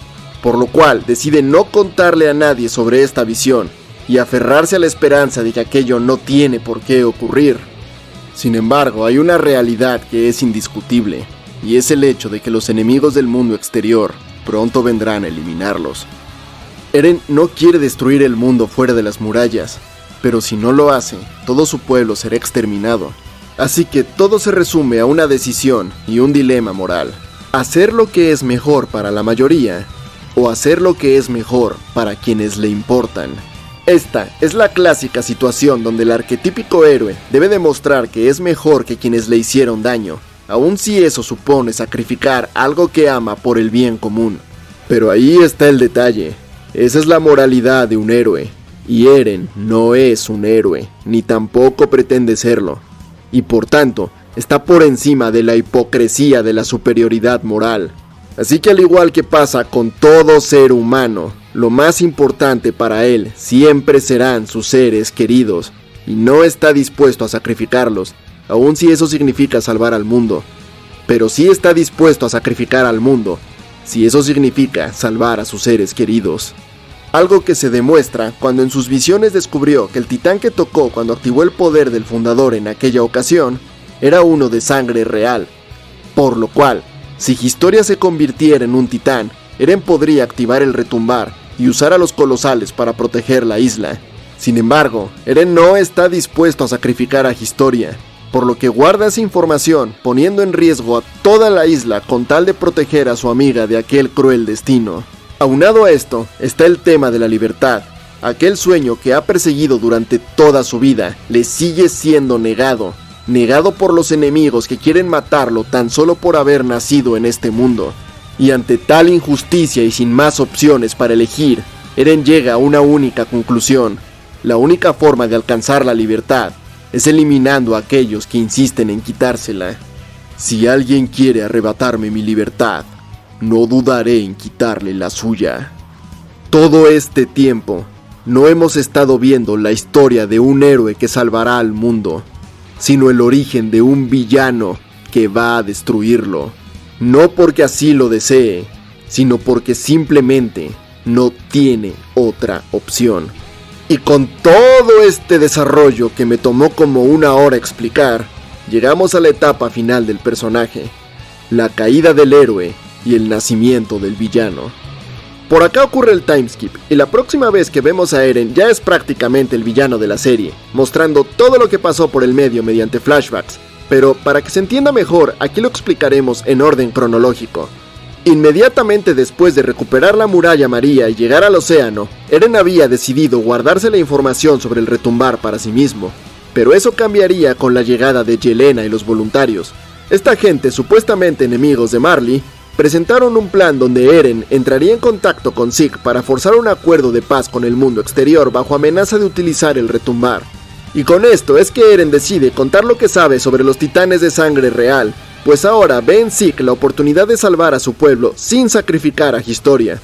por lo cual decide no contarle a nadie sobre esta visión y aferrarse a la esperanza de que aquello no tiene por qué ocurrir. Sin embargo, hay una realidad que es indiscutible, y es el hecho de que los enemigos del mundo exterior pronto vendrán a eliminarlos. Eren no quiere destruir el mundo fuera de las murallas, pero si no lo hace, todo su pueblo será exterminado. Así que todo se resume a una decisión y un dilema moral: hacer lo que es mejor para la mayoría, o hacer lo que es mejor para quienes le importan. Esta es la clásica situación donde el arquetípico héroe debe demostrar que es mejor que quienes le hicieron daño, aun si eso supone sacrificar algo que ama por el bien común. Pero ahí está el detalle: esa es la moralidad de un héroe, y Eren no es un héroe, ni tampoco pretende serlo, y por tanto está por encima de la hipocresía de la superioridad moral. Así que al igual que pasa con todo ser humano, lo más importante para él siempre serán sus seres queridos, y no está dispuesto a sacrificarlos, aun si eso significa salvar al mundo. Pero sí está dispuesto a sacrificar al mundo, si eso significa salvar a sus seres queridos. Algo que se demuestra cuando en sus visiones descubrió que el titán que tocó cuando activó el poder del fundador en aquella ocasión era uno de sangre real, por lo cual, si Historia se convirtiera en un titán, Eren podría activar el retumbar y usar a los colosales para proteger la isla. Sin embargo, Eren no está dispuesto a sacrificar a Historia, por lo que guarda esa información, poniendo en riesgo a toda la isla con tal de proteger a su amiga de aquel cruel destino. Aunado a esto, está el tema de la libertad. Aquel sueño que ha perseguido durante toda su vida le sigue siendo negado por los enemigos que quieren matarlo tan solo por haber nacido en este mundo. Y ante tal injusticia y sin más opciones para elegir, Eren llega a una única conclusión: la única forma de alcanzar la libertad es eliminando a aquellos que insisten en quitársela. Si alguien quiere arrebatarme mi libertad, no dudaré en quitarle la suya. Todo este tiempo, no hemos estado viendo la historia de un héroe que salvará al mundo, sino el origen de un villano que va a destruirlo. no porque así lo desee, sino porque simplemente no tiene otra opción. Y con todo este desarrollo que me tomó como una hora explicar, llegamos a la etapa final del personaje, la caída del héroe y el nacimiento del villano. Por acá ocurre el timeskip, y la próxima vez que vemos a Eren ya es prácticamente el villano de la serie, mostrando todo lo que pasó por el medio mediante flashbacks, pero para que se entienda mejor, aquí lo explicaremos en orden cronológico. Inmediatamente después de recuperar la muralla María y llegar al océano, Eren había decidido guardarse la información sobre el retumbar para sí mismo, pero eso cambiaría con la llegada de Yelena y los voluntarios. Esta gente, supuestamente enemigos de Marley, presentaron un plan donde Eren entraría en contacto con Zeke para forzar un acuerdo de paz con el mundo exterior bajo amenaza de utilizar el retumbar. Y con esto es que Eren decide contar lo que sabe sobre los titanes de sangre real, pues ahora ve en Zeke la oportunidad de salvar a su pueblo sin sacrificar a Historia.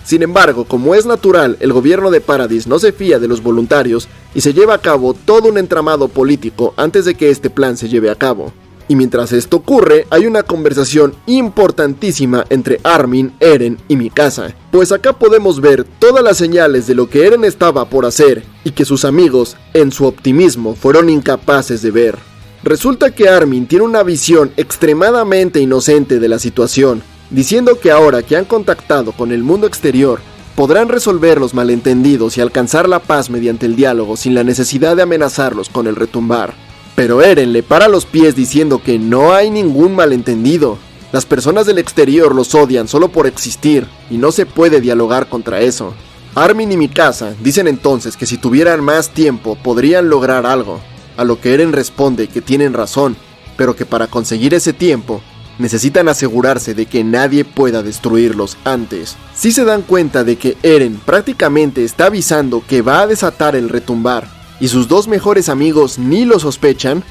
Sin embargo, como es natural, el gobierno de Paradis no se fía de los voluntarios y se lleva a cabo todo un entramado político antes de que este plan se lleve a cabo. Y mientras esto ocurre, hay una conversación importantísima entre Armin, Eren y Mikasa, pues acá podemos ver todas las señales de lo que Eren estaba por hacer y que sus amigos, en su optimismo, fueron incapaces de ver. Resulta que Armin tiene una visión extremadamente inocente de la situación, diciendo que ahora que han contactado con el mundo exterior, podrán resolver los malentendidos y alcanzar la paz mediante el diálogo sin la necesidad de amenazarlos con el retumbar. Pero Eren le para los pies diciendo que no hay ningún malentendido. Las personas del exterior los odian solo por existir y no se puede dialogar contra eso. Armin y Mikasa dicen entonces que si tuvieran más tiempo podrían lograr algo, a lo que Eren responde que tienen razón, pero que para conseguir ese tiempo necesitan asegurarse de que nadie pueda destruirlos antes. Si se dan cuenta de que Eren prácticamente está avisando que va a desatar el retumbar, y sus dos mejores amigos ni lo sospechan,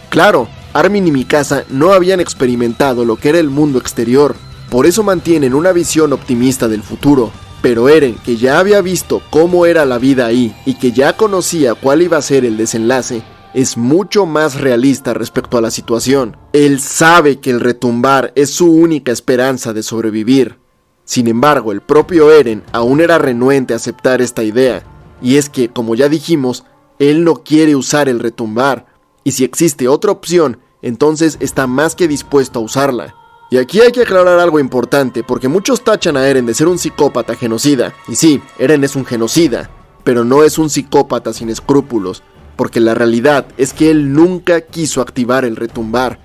claro, Armin y Mikasa no habían experimentado lo que era el mundo exterior, por eso mantienen una visión optimista del futuro. Pero Eren, que ya había visto cómo era la vida ahí y que ya conocía cuál iba a ser el desenlace, es mucho más realista respecto a la situación. Él sabe que el retumbar es su única esperanza de sobrevivir. Sin embargo, el propio Eren aún era renuente a aceptar esta idea, y es que, como ya dijimos, él no quiere usar el retumbar, y si existe otra opción, entonces está más que dispuesto a usarla. Y aquí hay que aclarar algo importante, porque muchos tachan a Eren de ser un psicópata genocida, y sí, Eren es un genocida, pero no es un psicópata sin escrúpulos, porque la realidad es que él nunca quiso activar el retumbar,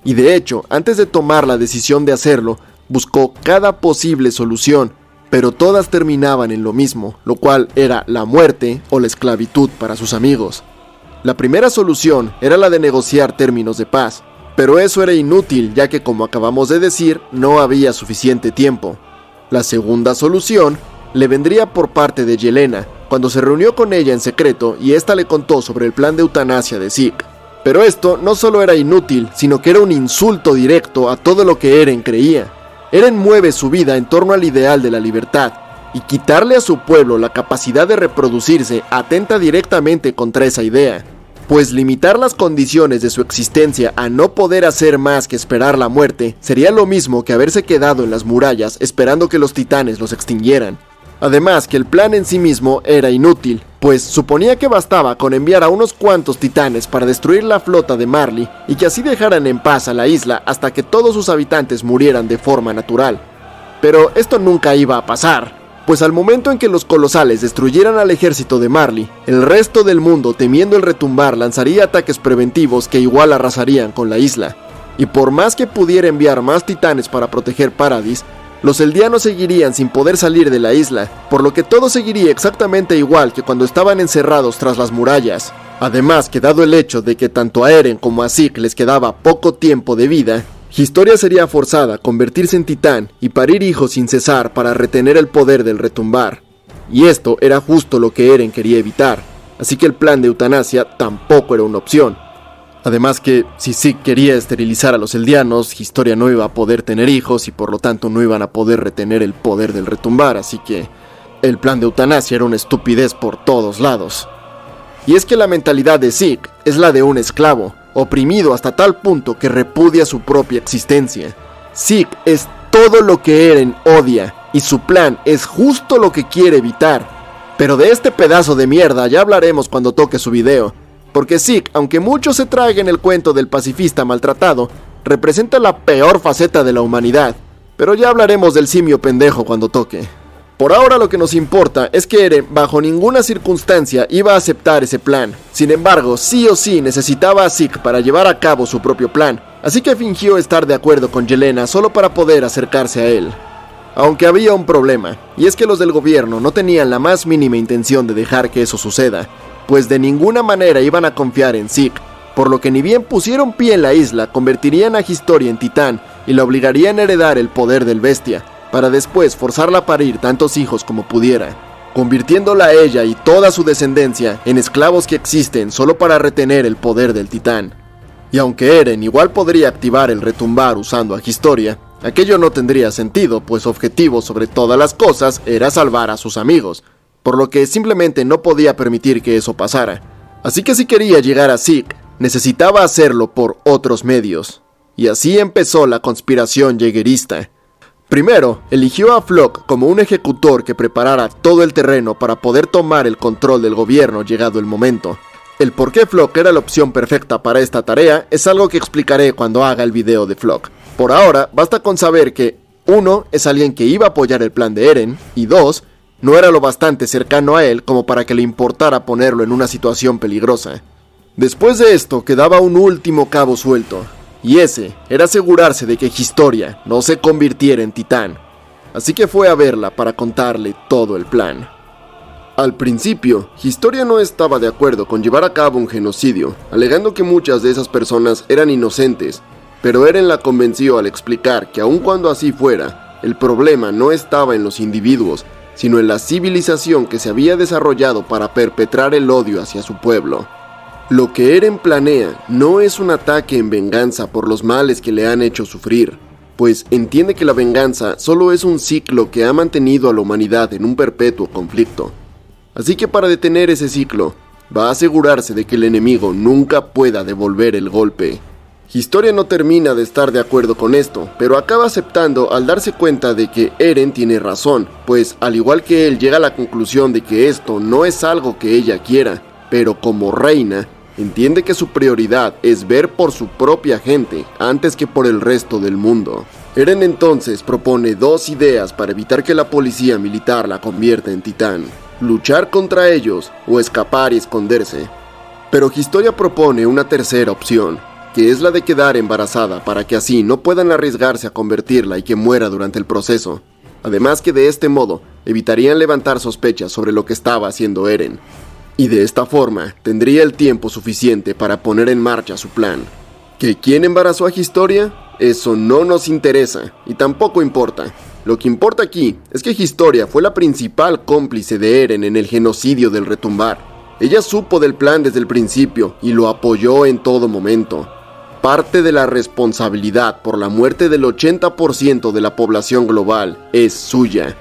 y de hecho, antes de tomar la decisión de hacerlo, buscó cada posible solución, pero todas terminaban en lo mismo, lo cual era la muerte o la esclavitud para sus amigos. La primera solución era la de negociar términos de paz, pero eso era inútil ya que, como acabamos de decir, no había suficiente tiempo. La segunda solución le vendría por parte de Yelena, cuando se reunió con ella en secreto y ésta le contó sobre el plan de eutanasia de Zeke. Pero esto no solo era inútil, sino que era un insulto directo a todo lo que Eren creía. Eren mueve su vida en torno al ideal de la libertad, y quitarle a su pueblo la capacidad de reproducirse atenta directamente contra esa idea, pues limitar las condiciones de su existencia a no poder hacer más que esperar la muerte sería lo mismo que haberse quedado en las murallas esperando que los titanes los extinguieran. Además que el plan en sí mismo era inútil, pues suponía que bastaba con enviar a unos cuantos titanes para destruir la flota de Marley y que así dejaran en paz a la isla hasta que todos sus habitantes murieran de forma natural. Pero esto nunca iba a pasar, pues al momento en que los colosales destruyeran al ejército de Marley, el resto del mundo, temiendo el retumbar, lanzaría ataques preventivos que igual arrasarían con la isla. Y por más que pudiera enviar más titanes para proteger Paradis, los eldianos seguirían sin poder salir de la isla, por lo que todo seguiría exactamente igual que cuando estaban encerrados tras las murallas. Además que, dado el hecho de que tanto a Eren como a Zeke les quedaba poco tiempo de vida, Historia sería forzada a convertirse en titán y parir hijos sin cesar para retener el poder del retumbar. Y esto era justo lo que Eren quería evitar, así que el plan de eutanasia tampoco era una opción. Además que, si Zeke quería esterilizar a los eldianos, Historia no iba a poder tener hijos y por lo tanto no iban a poder retener el poder del retumbar, así que el plan de eutanasia era una estupidez por todos lados. Y es que la mentalidad de Zeke es la de un esclavo, oprimido hasta tal punto que repudia su propia existencia. Zeke es todo lo que Eren odia, y su plan es justo lo que quiere evitar. Pero de este pedazo de mierda ya hablaremos cuando toque su video, porque Zeke, aunque muchos se traguen el cuento del pacifista maltratado, representa la peor faceta de la humanidad, pero ya hablaremos del simio pendejo cuando toque. Por ahora lo que nos importa es que Eren bajo ninguna circunstancia iba a aceptar ese plan. Sin embargo, sí o sí necesitaba a Zeke para llevar a cabo su propio plan, así que fingió estar de acuerdo con Yelena solo para poder acercarse a él. Aunque había un problema, y es que los del gobierno no tenían la más mínima intención de dejar que eso suceda, pues de ninguna manera iban a confiar en Zeke, por lo que ni bien pusieron pie en la isla, convertirían a Historia en titán y la obligarían a heredar el poder del bestia, para después forzarla a parir tantos hijos como pudiera, convirtiéndola a ella y toda su descendencia en esclavos que existen solo para retener el poder del titán. Y aunque Eren igual podría activar el retumbar usando a Historia, aquello no tendría sentido, pues su objetivo sobre todas las cosas era salvar a sus amigos, por lo que simplemente no podía permitir que eso pasara. Así que si quería llegar a Zeke, necesitaba hacerlo por otros medios. Y así empezó la conspiración jägerista. Primero, eligió a Floch como un ejecutor que preparara todo el terreno para poder tomar el control del gobierno llegado el momento. El por qué Floch era la opción perfecta para esta tarea es algo que explicaré cuando haga el video de Floch. Por ahora, basta con saber que 1. Es alguien que iba a apoyar el plan de Eren, y 2. No era lo bastante cercano a él como para que le importara ponerlo en una situación peligrosa. Después de esto quedaba un último cabo suelto, y ese era asegurarse de que Historia no se convirtiera en titán. Así que fue a verla para contarle todo el plan. Al principio, Historia no estaba de acuerdo con llevar a cabo un genocidio, alegando que muchas de esas personas eran inocentes, pero Eren la convenció al explicar que aun cuando así fuera, el problema no estaba en los individuos, sino en la civilización que se había desarrollado para perpetrar el odio hacia su pueblo. Lo que Eren planea no es un ataque en venganza por los males que le han hecho sufrir, pues entiende que la venganza solo es un ciclo que ha mantenido a la humanidad en un perpetuo conflicto. Así que para detener ese ciclo, va a asegurarse de que el enemigo nunca pueda devolver el golpe. Historia no termina de estar de acuerdo con esto, pero acaba aceptando al darse cuenta de que Eren tiene razón, pues al igual que él llega a la conclusión de que esto no es algo que ella quiera, pero como reina, entiende que su prioridad es ver por su propia gente antes que por el resto del mundo. Eren entonces propone 2 ideas para evitar que la policía militar la convierta en titán: luchar contra ellos o escapar y esconderse. Pero Historia propone una tercera opción, que es la de quedar embarazada para que así no puedan arriesgarse a convertirla y que muera durante el proceso. Además que de este modo evitarían levantar sospechas sobre lo que estaba haciendo Eren. Y de esta forma tendría el tiempo suficiente para poner en marcha su plan. ¿Que quién embarazó a Historia? Eso no nos interesa y tampoco importa. Lo que importa aquí es que Historia fue la principal cómplice de Eren en el genocidio del retumbar. Ella supo del plan desde el principio y lo apoyó en todo momento. Parte de la responsabilidad por la muerte del 80% de la población global es suya.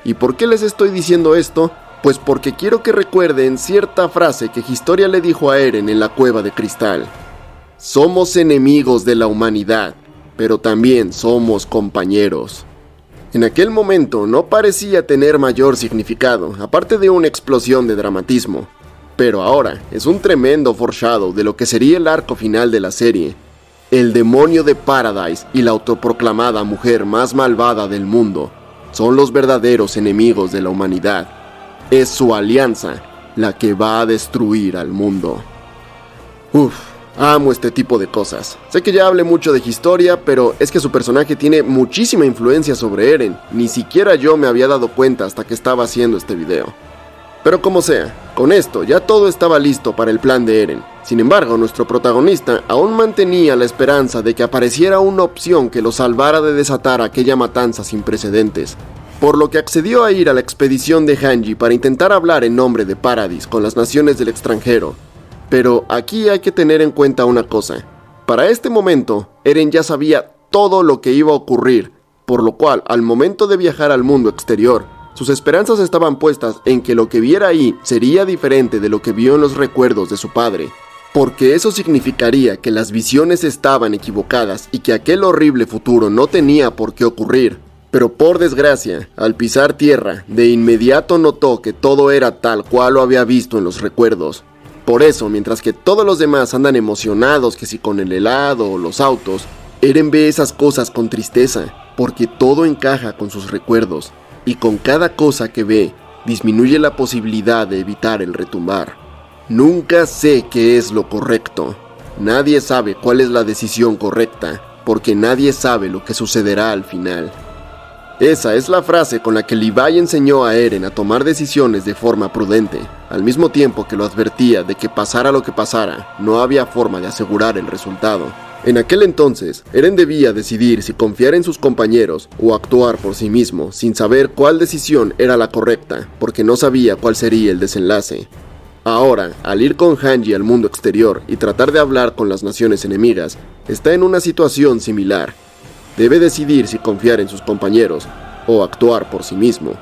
¿Y por qué les estoy diciendo esto? Pues porque quiero que recuerden cierta frase que Historia le dijo a Eren en la cueva de cristal. Somos enemigos de la humanidad, pero también somos compañeros. En aquel momento no parecía tener mayor significado, aparte de una explosión de dramatismo. Pero ahora es un tremendo foreshadow de lo que sería el arco final de la serie. El demonio de Paradise y la autoproclamada mujer más malvada del mundo son los verdaderos enemigos de la humanidad. Es su alianza la que va a destruir al mundo. Amo este tipo de cosas. Sé que ya hablé mucho de Historia, pero es que su personaje tiene muchísima influencia sobre Eren. Ni siquiera yo me había dado cuenta hasta que estaba haciendo este video. Pero como sea, con esto ya todo estaba listo para el plan de Eren. Sin embargo, nuestro protagonista aún mantenía la esperanza de que apareciera una opción que lo salvara de desatar aquella matanza sin precedentes. Por lo que accedió a ir a la expedición de Hanji para intentar hablar en nombre de Paradis con las naciones del extranjero. Pero aquí hay que tener en cuenta una cosa. Para este momento, Eren ya sabía todo lo que iba a ocurrir, por lo cual al momento de viajar al mundo exterior, sus esperanzas estaban puestas en que lo que viera ahí sería diferente de lo que vio en los recuerdos de su padre. porque eso significaría que las visiones estaban equivocadas y que aquel horrible futuro no tenía por qué ocurrir. Pero por desgracia, al pisar tierra, de inmediato notó que todo era tal cual lo había visto en los recuerdos. Por eso, mientras que todos los demás andan emocionados que si con el helado o los autos, Eren ve esas cosas con tristeza, porque todo encaja con sus recuerdos, y con cada cosa que ve, disminuye la posibilidad de evitar el retumbar. Nunca sé qué es lo correcto. Nadie sabe cuál es la decisión correcta, porque nadie sabe lo que sucederá al final. Esa es la frase con la que Levi enseñó a Eren a tomar decisiones de forma prudente, al mismo tiempo que lo advertía de que pasara lo que pasara, no había forma de asegurar el resultado. En aquel entonces, Eren debía decidir si confiar en sus compañeros o actuar por sí mismo, sin saber cuál decisión era la correcta, porque no sabía cuál sería el desenlace. Ahora, al ir con Hanji al mundo exterior y tratar de hablar con las naciones enemigas, está en una situación similar. Debe decidir si confiar en sus compañeros o actuar por sí mismo.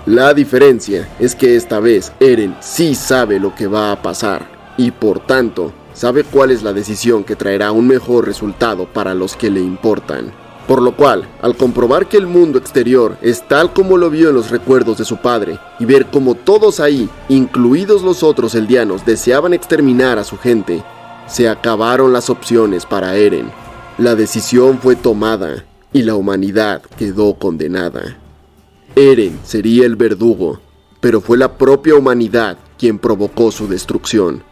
La diferencia es que esta vez Eren sí sabe lo que va a pasar y por tanto sabe cuál es la decisión que traerá un mejor resultado para los que le importan. Por lo cual, al comprobar que el mundo exterior es tal como lo vio en los recuerdos de su padre y ver cómo todos ahí, incluidos los otros eldianos, deseaban exterminar a su gente, se acabaron las opciones para Eren. La decisión fue tomada y la humanidad quedó condenada. Eren sería el verdugo, pero fue la propia humanidad quien provocó su destrucción.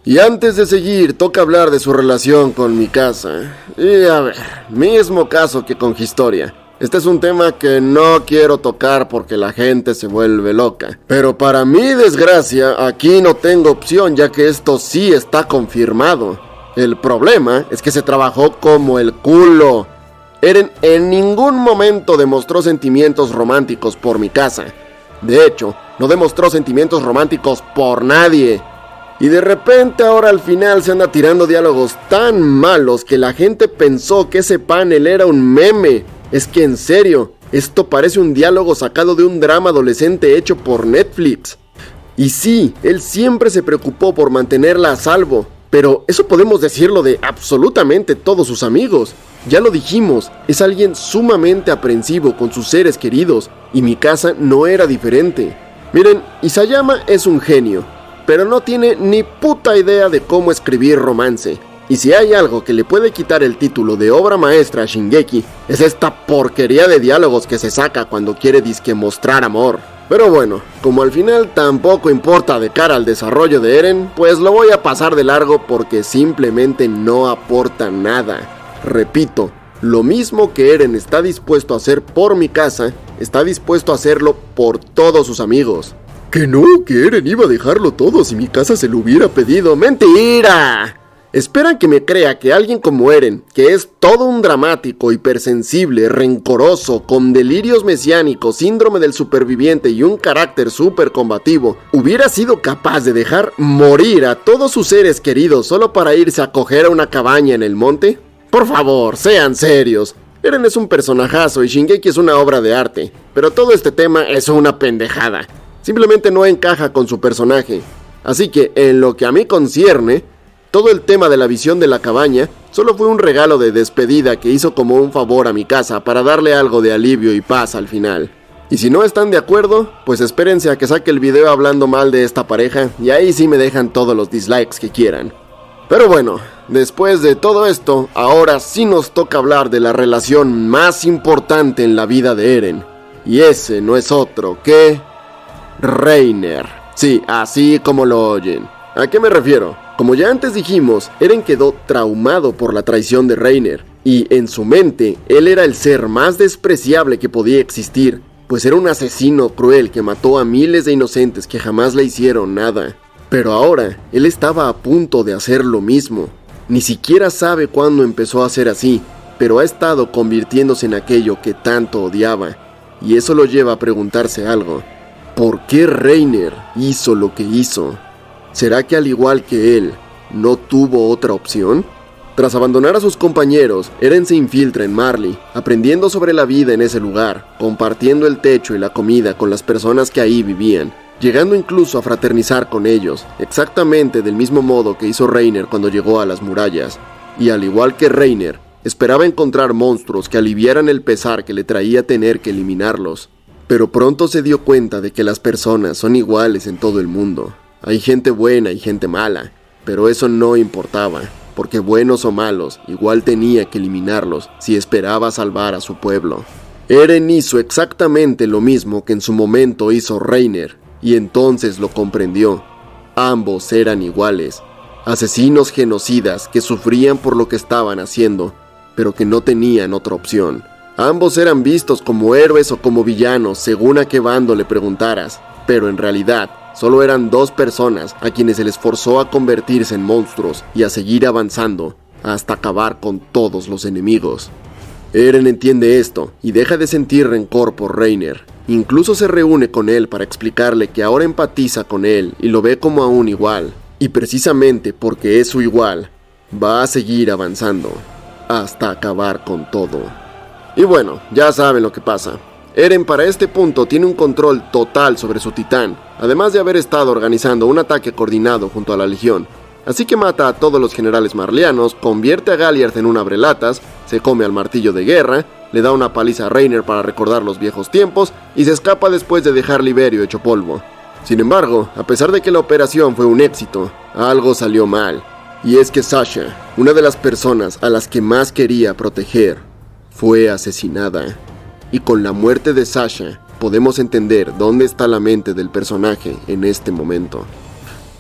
Y antes de seguir, toca hablar de su relación con Mikasa. Y a ver, mismo caso que con Historia. Este es un tema que no quiero tocar porque la gente se vuelve loca. Pero para mi desgracia, aquí no tengo opción ya que esto sí está confirmado. El problema es que se trabajó como el culo. Eren en ningún momento demostró sentimientos románticos por Mikasa. De hecho, no demostró sentimientos románticos por nadie. Y de repente ahora al final se anda tirando diálogos tan malos que la gente pensó que ese panel era un meme. Es que en serio, esto parece un diálogo sacado de un drama adolescente hecho por Netflix. Y sí, él siempre se preocupó por mantenerla a salvo. Pero eso podemos decirlo de absolutamente todos sus amigos. Ya lo dijimos, es alguien sumamente aprensivo con sus seres queridos, y Mikasa no era diferente. Miren, Isayama es un genio, pero no tiene ni puta idea de cómo escribir romance. Y si hay algo que le puede quitar el título de obra maestra a Shingeki, es esta porquería de diálogos que se saca cuando quiere disque mostrar amor. Pero bueno, como al final tampoco importa de cara al desarrollo de Eren, pues lo voy a pasar de largo porque simplemente no aporta nada. Repito, lo mismo que Eren está dispuesto a hacer por Mikasa, está dispuesto a hacerlo por todos sus amigos. Que no, que Eren iba a dejarlo todo si Mikasa se lo hubiera pedido. ¡Mentira! Esperan que me crea que alguien como Eren, que es todo un dramático, hipersensible, rencoroso, con delirios mesiánicos, síndrome del superviviente y un carácter súper combativo, hubiera sido capaz de dejar morir a todos sus seres queridos solo para irse a coger a una cabaña en el monte? Por favor, sean serios. Eren es un personajazo y Shingeki es una obra de arte, pero todo este tema es una pendejada. Simplemente no encaja con su personaje. Así que, en lo que a mí concierne, todo el tema de la visión de la cabaña solo fue un regalo de despedida que hizo como un favor a Mikasa para darle algo de alivio y paz al final. Y si no están de acuerdo, pues espérense a que saque el video hablando mal de esta pareja y ahí sí me dejan todos los dislikes que quieran. Pero bueno, después de todo esto, ahora sí nos toca hablar de la relación más importante en la vida de Eren. Y ese no es otro que Reiner. Sí, así como lo oyen. ¿A qué me refiero? Como ya antes dijimos, Eren quedó traumado por la traición de Reiner, y en su mente, él era el ser más despreciable que podía existir, pues era un asesino cruel que mató a miles de inocentes que jamás le hicieron nada. Pero ahora, él estaba a punto de hacer lo mismo. Ni siquiera sabe cuándo empezó a ser así, pero ha estado convirtiéndose en aquello que tanto odiaba, y eso lo lleva a preguntarse algo. ¿Por qué Reiner hizo lo que hizo? ¿Será que al igual que él, no tuvo otra opción? Tras abandonar a sus compañeros, Eren se infiltra en Marley, aprendiendo sobre la vida en ese lugar, compartiendo el techo y la comida con las personas que ahí vivían. llegando incluso a fraternizar con ellos, exactamente del mismo modo que hizo Reiner cuando llegó a las murallas. Y al igual que Reiner, esperaba encontrar monstruos que aliviaran el pesar que le traía tener que eliminarlos. Pero pronto se dio cuenta de que las personas son iguales en todo el mundo. Hay gente buena y gente mala, pero eso no importaba, porque buenos o malos, igual tenía que eliminarlos si esperaba salvar a su pueblo. Eren hizo exactamente lo mismo que en su momento hizo Reiner, y entonces lo comprendió. Ambos eran iguales, asesinos genocidas que sufrían por lo que estaban haciendo, pero que no tenían otra opción. Ambos eran vistos como héroes o como villanos según a qué bando le preguntaras, pero en realidad solo eran dos personas a quienes se les forzó a convertirse en monstruos y a seguir avanzando hasta acabar con todos los enemigos. Eren entiende esto y deja de sentir rencor por Reiner. Incluso se reúne con él para explicarle que ahora empatiza con él y lo ve como a un igual. Y precisamente porque es su igual, va a seguir avanzando hasta acabar con todo. Y bueno, ya saben lo que pasa. Eren para este punto tiene un control total sobre su titán, además de haber estado organizando un ataque coordinado junto a la Legión. Así que mata a todos los generales marleanos, convierte a Galliard en un abrelatas, se come al martillo de guerra, le da una paliza a Reiner para recordar los viejos tiempos y se escapa después de dejar Liberio hecho polvo. Sin embargo, a pesar de que la operación fue un éxito, algo salió mal. Y es que Sasha, una de las personas a las que más quería proteger, fue asesinada. Y con la muerte de Sasha, podemos entender dónde está la mente del personaje en este momento.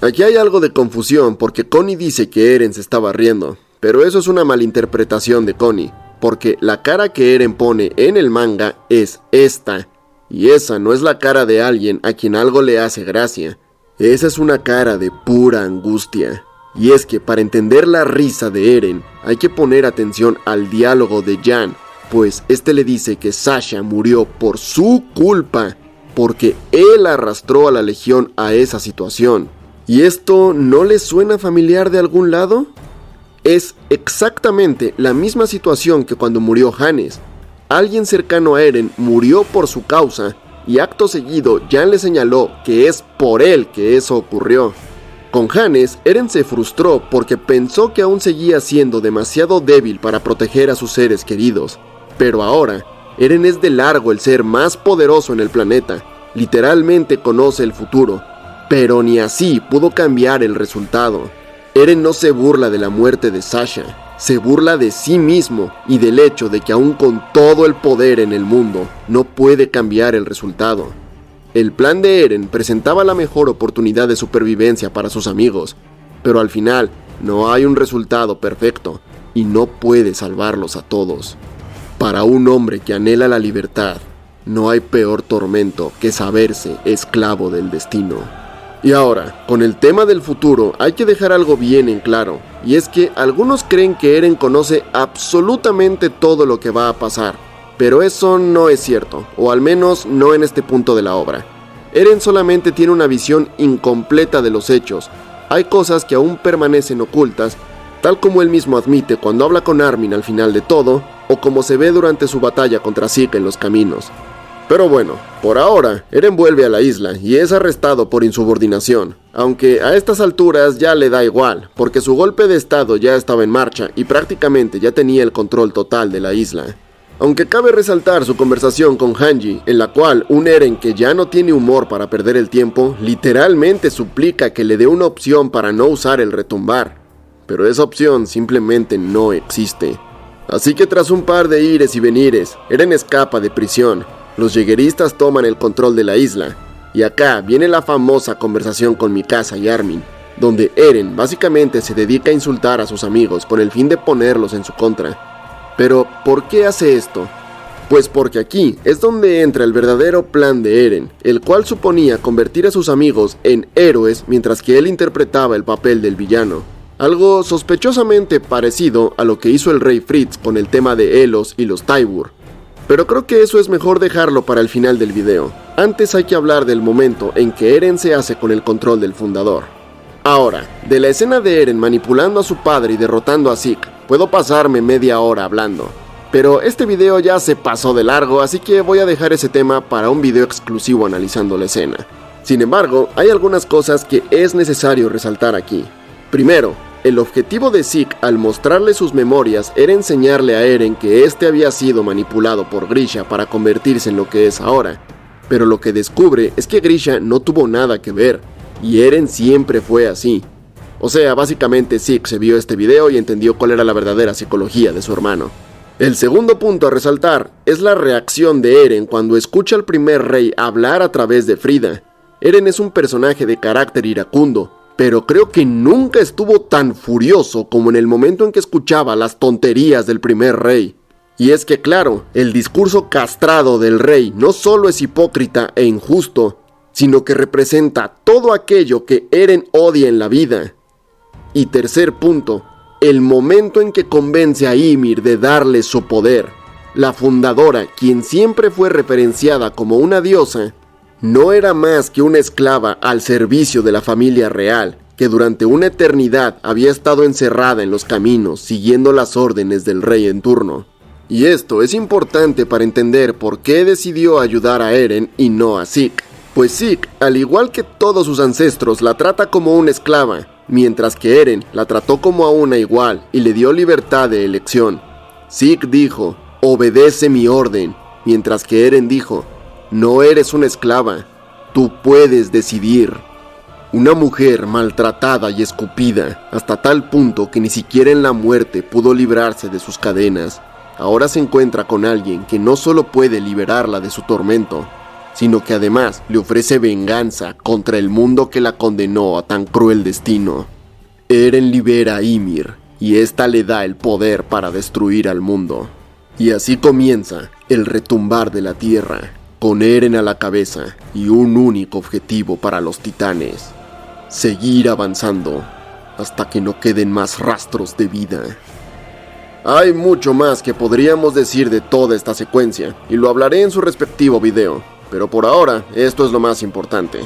Aquí hay algo de confusión porque Connie dice que Eren se estaba riendo, pero eso es una malinterpretación de Connie, porque la cara que Eren pone en el manga es esta, y esa no es la cara de alguien a quien algo le hace gracia, esa es una cara de pura angustia. Y es que para entender la risa de Eren hay que poner atención al diálogo de Jan, pues este le dice que Sasha murió por su culpa, porque él arrastró a la Legión a esa situación. ¿Y esto no le suena familiar de algún lado? Es exactamente la misma situación que cuando murió Hannes. Alguien cercano a Eren murió por su causa y acto seguido Jan le señaló que es por él que eso ocurrió. Con Hannes, Eren se frustró porque pensó que aún seguía siendo demasiado débil para proteger a sus seres queridos. Pero ahora, Eren es de largo el ser más poderoso en el planeta, literalmente conoce el futuro. Pero ni así pudo cambiar el resultado. Eren no se burla de la muerte de Sasha, se burla de sí mismo y del hecho de que aún con todo el poder en el mundo, no puede cambiar el resultado. El plan de Eren presentaba la mejor oportunidad de supervivencia para sus amigos, pero al final no hay un resultado perfecto y no puede salvarlos a todos. Para un hombre que anhela la libertad, no hay peor tormento que saberse esclavo del destino. Y ahora, con el tema del futuro, hay que dejar algo bien en claro, y es que algunos creen que Eren conoce absolutamente todo lo que va a pasar, pero eso no es cierto, o al menos no en este punto de la obra. Eren solamente tiene una visión incompleta de los hechos, hay cosas que aún permanecen ocultas, tal como él mismo admite cuando habla con Armin al final de todo, o como se ve durante su batalla contra Zeke en los caminos. Pero bueno, por ahora, Eren vuelve a la isla y es arrestado por insubordinación, aunque a estas alturas ya le da igual, porque su golpe de estado ya estaba en marcha y prácticamente ya tenía el control total de la isla. Aunque cabe resaltar su conversación con Hanji, en la cual un Eren que ya no tiene humor para perder el tiempo, literalmente suplica que le dé una opción para no usar el retumbar, pero esa opción simplemente no existe. Así que tras un par de ires y venires, Eren escapa de prisión. Los jägeristas toman el control de la isla, y acá viene la famosa conversación con Mikasa y Armin, donde Eren básicamente se dedica a insultar a sus amigos con el fin de ponerlos en su contra. Pero, ¿por qué hace esto? Pues porque aquí es donde entra el verdadero plan de Eren, el cual suponía convertir a sus amigos en héroes mientras que él interpretaba el papel del villano. Algo sospechosamente parecido a lo que hizo el rey Fritz con el tema de Elos y los Tybur. Pero creo que eso es mejor dejarlo para el final del video. Antes hay que hablar del momento en que Eren se hace con el control del fundador. Ahora, de la escena de Eren manipulando a su padre y derrotando a Zeke, puedo pasarme media hora hablando. Pero este video ya se pasó de largo, así que voy a dejar ese tema para un video exclusivo analizando la escena. Sin embargo, hay algunas cosas que es necesario resaltar aquí. Primero, el objetivo de Zeke al mostrarle sus memorias era enseñarle a Eren que este había sido manipulado por Grisha para convertirse en lo que es ahora. Pero lo que descubre es que Grisha no tuvo nada que ver, y Eren siempre fue así. O sea, básicamente Zeke se vio este video y entendió cuál era la verdadera psicología de su hermano. El segundo punto a resaltar es la reacción de Eren cuando escucha al primer rey hablar a través de Frida. Eren es un personaje de carácter iracundo, pero creo que nunca estuvo tan furioso como en el momento en que escuchaba las tonterías del primer rey. Y es que claro, el discurso castrado del rey no solo es hipócrita e injusto, sino que representa todo aquello que Eren odia en la vida. Y tercer punto, el momento en que convence a Ymir de darle su poder. La fundadora, quien siempre fue referenciada como una diosa, no era más que una esclava al servicio de la familia real, que durante una eternidad había estado encerrada en los caminos, siguiendo las órdenes del rey en turno. Y esto es importante para entender por qué decidió ayudar a Eren y no a Zeke. Pues Zeke, al igual que todos sus ancestros, la trata como una esclava, mientras que Eren la trató como a una igual y le dio libertad de elección. Zeke dijo, obedece mi orden, mientras que Eren dijo, no eres una esclava, tú puedes decidir. Una mujer maltratada y escupida, hasta tal punto que ni siquiera en la muerte pudo librarse de sus cadenas, ahora se encuentra con alguien que no solo puede liberarla de su tormento, sino que además le ofrece venganza contra el mundo que la condenó a tan cruel destino. Eren libera a Ymir, y esta le da el poder para destruir al mundo. Y así comienza el retumbar de la tierra, con Eren a la cabeza y un único objetivo para los titanes: seguir avanzando hasta que no queden más rastros de vida. Hay mucho más que podríamos decir de toda esta secuencia, y lo hablaré en su respectivo video, pero por ahora esto es lo más importante.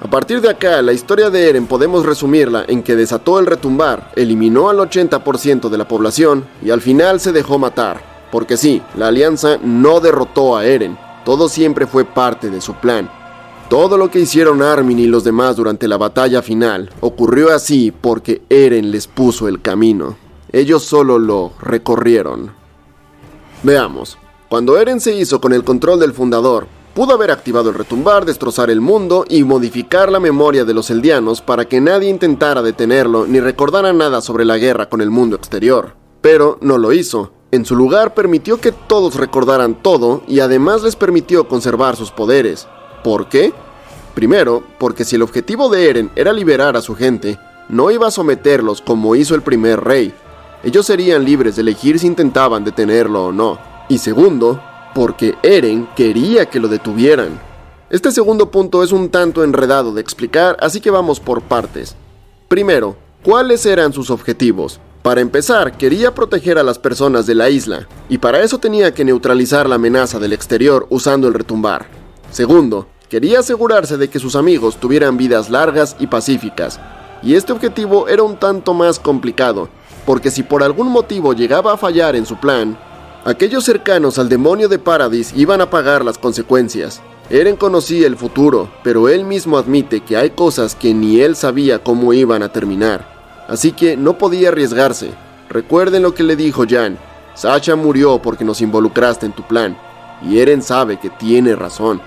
A partir de acá, la historia de Eren podemos resumirla en que desató el retumbar, eliminó al 80% de la población y al final se dejó matar. Porque sí, la alianza no derrotó a Eren, todo siempre fue parte de su plan. Todo lo que hicieron Armin y los demás durante la batalla final ocurrió así porque Eren les puso el camino. Ellos solo lo recorrieron. Veamos, cuando Eren se hizo con el control del fundador, pudo haber activado el retumbar, destrozar el mundo y modificar la memoria de los eldianos para que nadie intentara detenerlo ni recordara nada sobre la guerra con el mundo exterior. Pero no lo hizo. En su lugar permitió que todos recordaran todo y además les permitió conservar sus poderes. ¿Por qué? Primero, porque si el objetivo de Eren era liberar a su gente, no iba a someterlos como hizo el primer rey. Ellos serían libres de elegir si intentaban detenerlo o no. Y segundo, porque Eren quería que lo detuvieran. Este segundo punto es un tanto enredado de explicar, así que vamos por partes. Primero, ¿cuáles eran sus objetivos? Para empezar, quería proteger a las personas de la isla, y para eso tenía que neutralizar la amenaza del exterior usando el retumbar. Segundo, quería asegurarse de que sus amigos tuvieran vidas largas y pacíficas, y este objetivo era un tanto más complicado, porque si por algún motivo llegaba a fallar en su plan, aquellos cercanos al demonio de Paradis iban a pagar las consecuencias. Eren conocía el futuro, pero él mismo admite que hay cosas que ni él sabía cómo iban a terminar, así que no podía arriesgarse. Recuerden lo que le dijo Jan: Sasha murió porque nos involucraste en tu plan, y Eren sabe que tiene razón.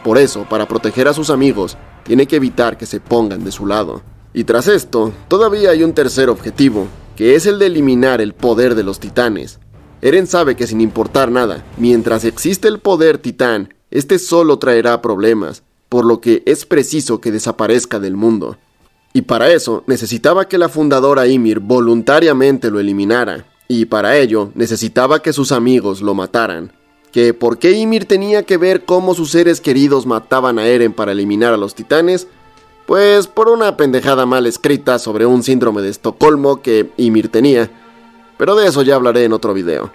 Por eso, para proteger a sus amigos, tiene que evitar que se pongan de su lado. Y tras esto, todavía hay un tercer objetivo, que es el de eliminar el poder de los titanes. Eren sabe que sin importar nada, mientras existe el poder titán, este solo traerá problemas, por lo que es preciso que desaparezca del mundo. Y para eso necesitaba que la fundadora Ymir voluntariamente lo eliminara, y para ello necesitaba que sus amigos lo mataran. ¿Que por qué Ymir tenía que ver cómo sus seres queridos mataban a Eren para eliminar a los titanes? Pues por una pendejada mal escrita sobre un síndrome de Estocolmo que Ymir tenía, pero de eso ya hablaré en otro video.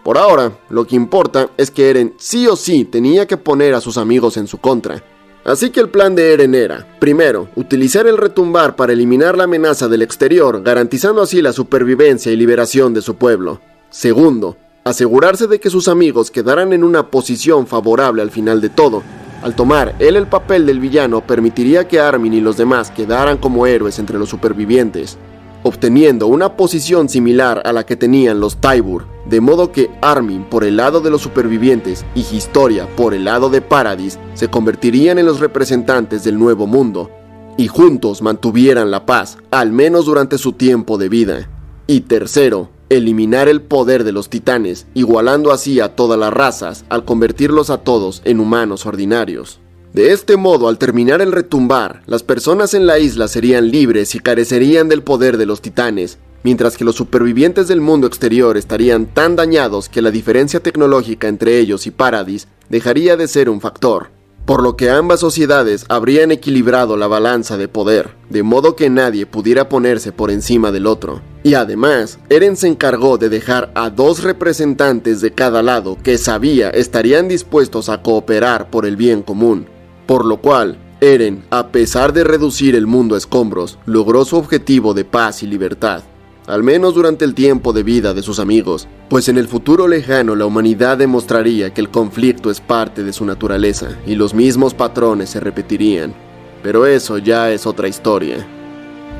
Por ahora, lo que importa es que Eren sí o sí tenía que poner a sus amigos en su contra. Así que el plan de Eren era, primero, utilizar el retumbar para eliminar la amenaza del exterior, garantizando así la supervivencia y liberación de su pueblo. Segundo, asegurarse de que sus amigos quedaran en una posición favorable al final de todo. Al tomar él el papel del villano, permitiría que Armin y los demás quedaran como héroes entre los supervivientes, obteniendo una posición similar a la que tenían los Tybur, de modo que Armin por el lado de los supervivientes y Historia por el lado de Paradis se convertirían en los representantes del nuevo mundo, y juntos mantuvieran la paz, al menos durante su tiempo de vida. Y tercero, eliminar el poder de los titanes, igualando así a todas las razas al convertirlos a todos en humanos ordinarios. De este modo, al terminar el retumbar, las personas en la isla serían libres y carecerían del poder de los titanes, mientras que los supervivientes del mundo exterior estarían tan dañados que la diferencia tecnológica entre ellos y Paradis dejaría de ser un factor, por lo que ambas sociedades habrían equilibrado la balanza de poder, de modo que nadie pudiera ponerse por encima del otro. Y además, Eren se encargó de dejar a 2 representantes de cada lado que sabía estarían dispuestos a cooperar por el bien común, por lo cual Eren, a pesar de reducir el mundo a escombros, logró su objetivo de paz y libertad, al menos durante el tiempo de vida de sus amigos, pues en el futuro lejano la humanidad demostraría que el conflicto es parte de su naturaleza y los mismos patrones se repetirían, pero eso ya es otra historia.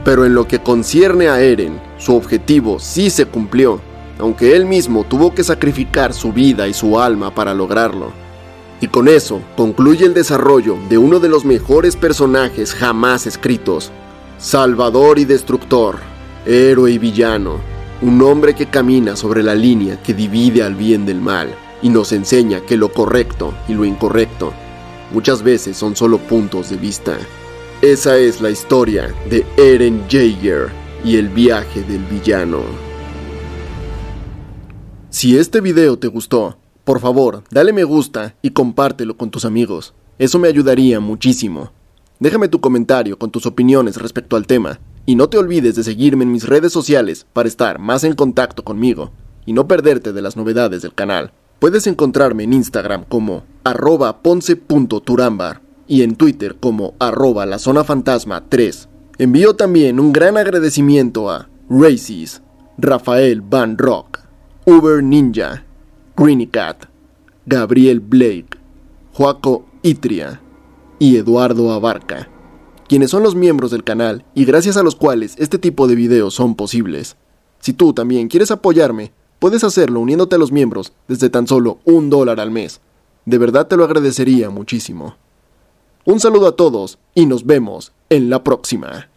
Pero en lo que concierne a Eren, su objetivo sí se cumplió, aunque él mismo tuvo que sacrificar su vida y su alma para lograrlo. Y con eso concluye el desarrollo de uno de los mejores personajes jamás escritos, Salvador y Destructor, héroe y villano, un hombre que camina sobre la línea que divide al bien del mal y nos enseña que lo correcto y lo incorrecto muchas veces son solo puntos de vista. Esa es la historia de Eren Jaeger y el viaje del villano. Si este video te gustó, por favor, dale me gusta y compártelo con tus amigos. Eso me ayudaría muchísimo. Déjame tu comentario con tus opiniones respecto al tema. Y no te olvides de seguirme en mis redes sociales para estar más en contacto conmigo y no perderte de las novedades del canal. Puedes encontrarme en Instagram como @ponce.turambar y en Twitter como @lazonafantasma3. Envío también un gran agradecimiento a Races, Rafael Van Rock, Uber Ninja, Greenicat, Gabriel Blake, Joaco Itria y Eduardo Abarca, quienes son los miembros del canal y gracias a los cuales este tipo de videos son posibles. Si tú también quieres apoyarme, puedes hacerlo uniéndote a los miembros desde tan solo $1 al mes. De verdad te lo agradecería muchísimo. Un saludo a todos y nos vemos en la próxima.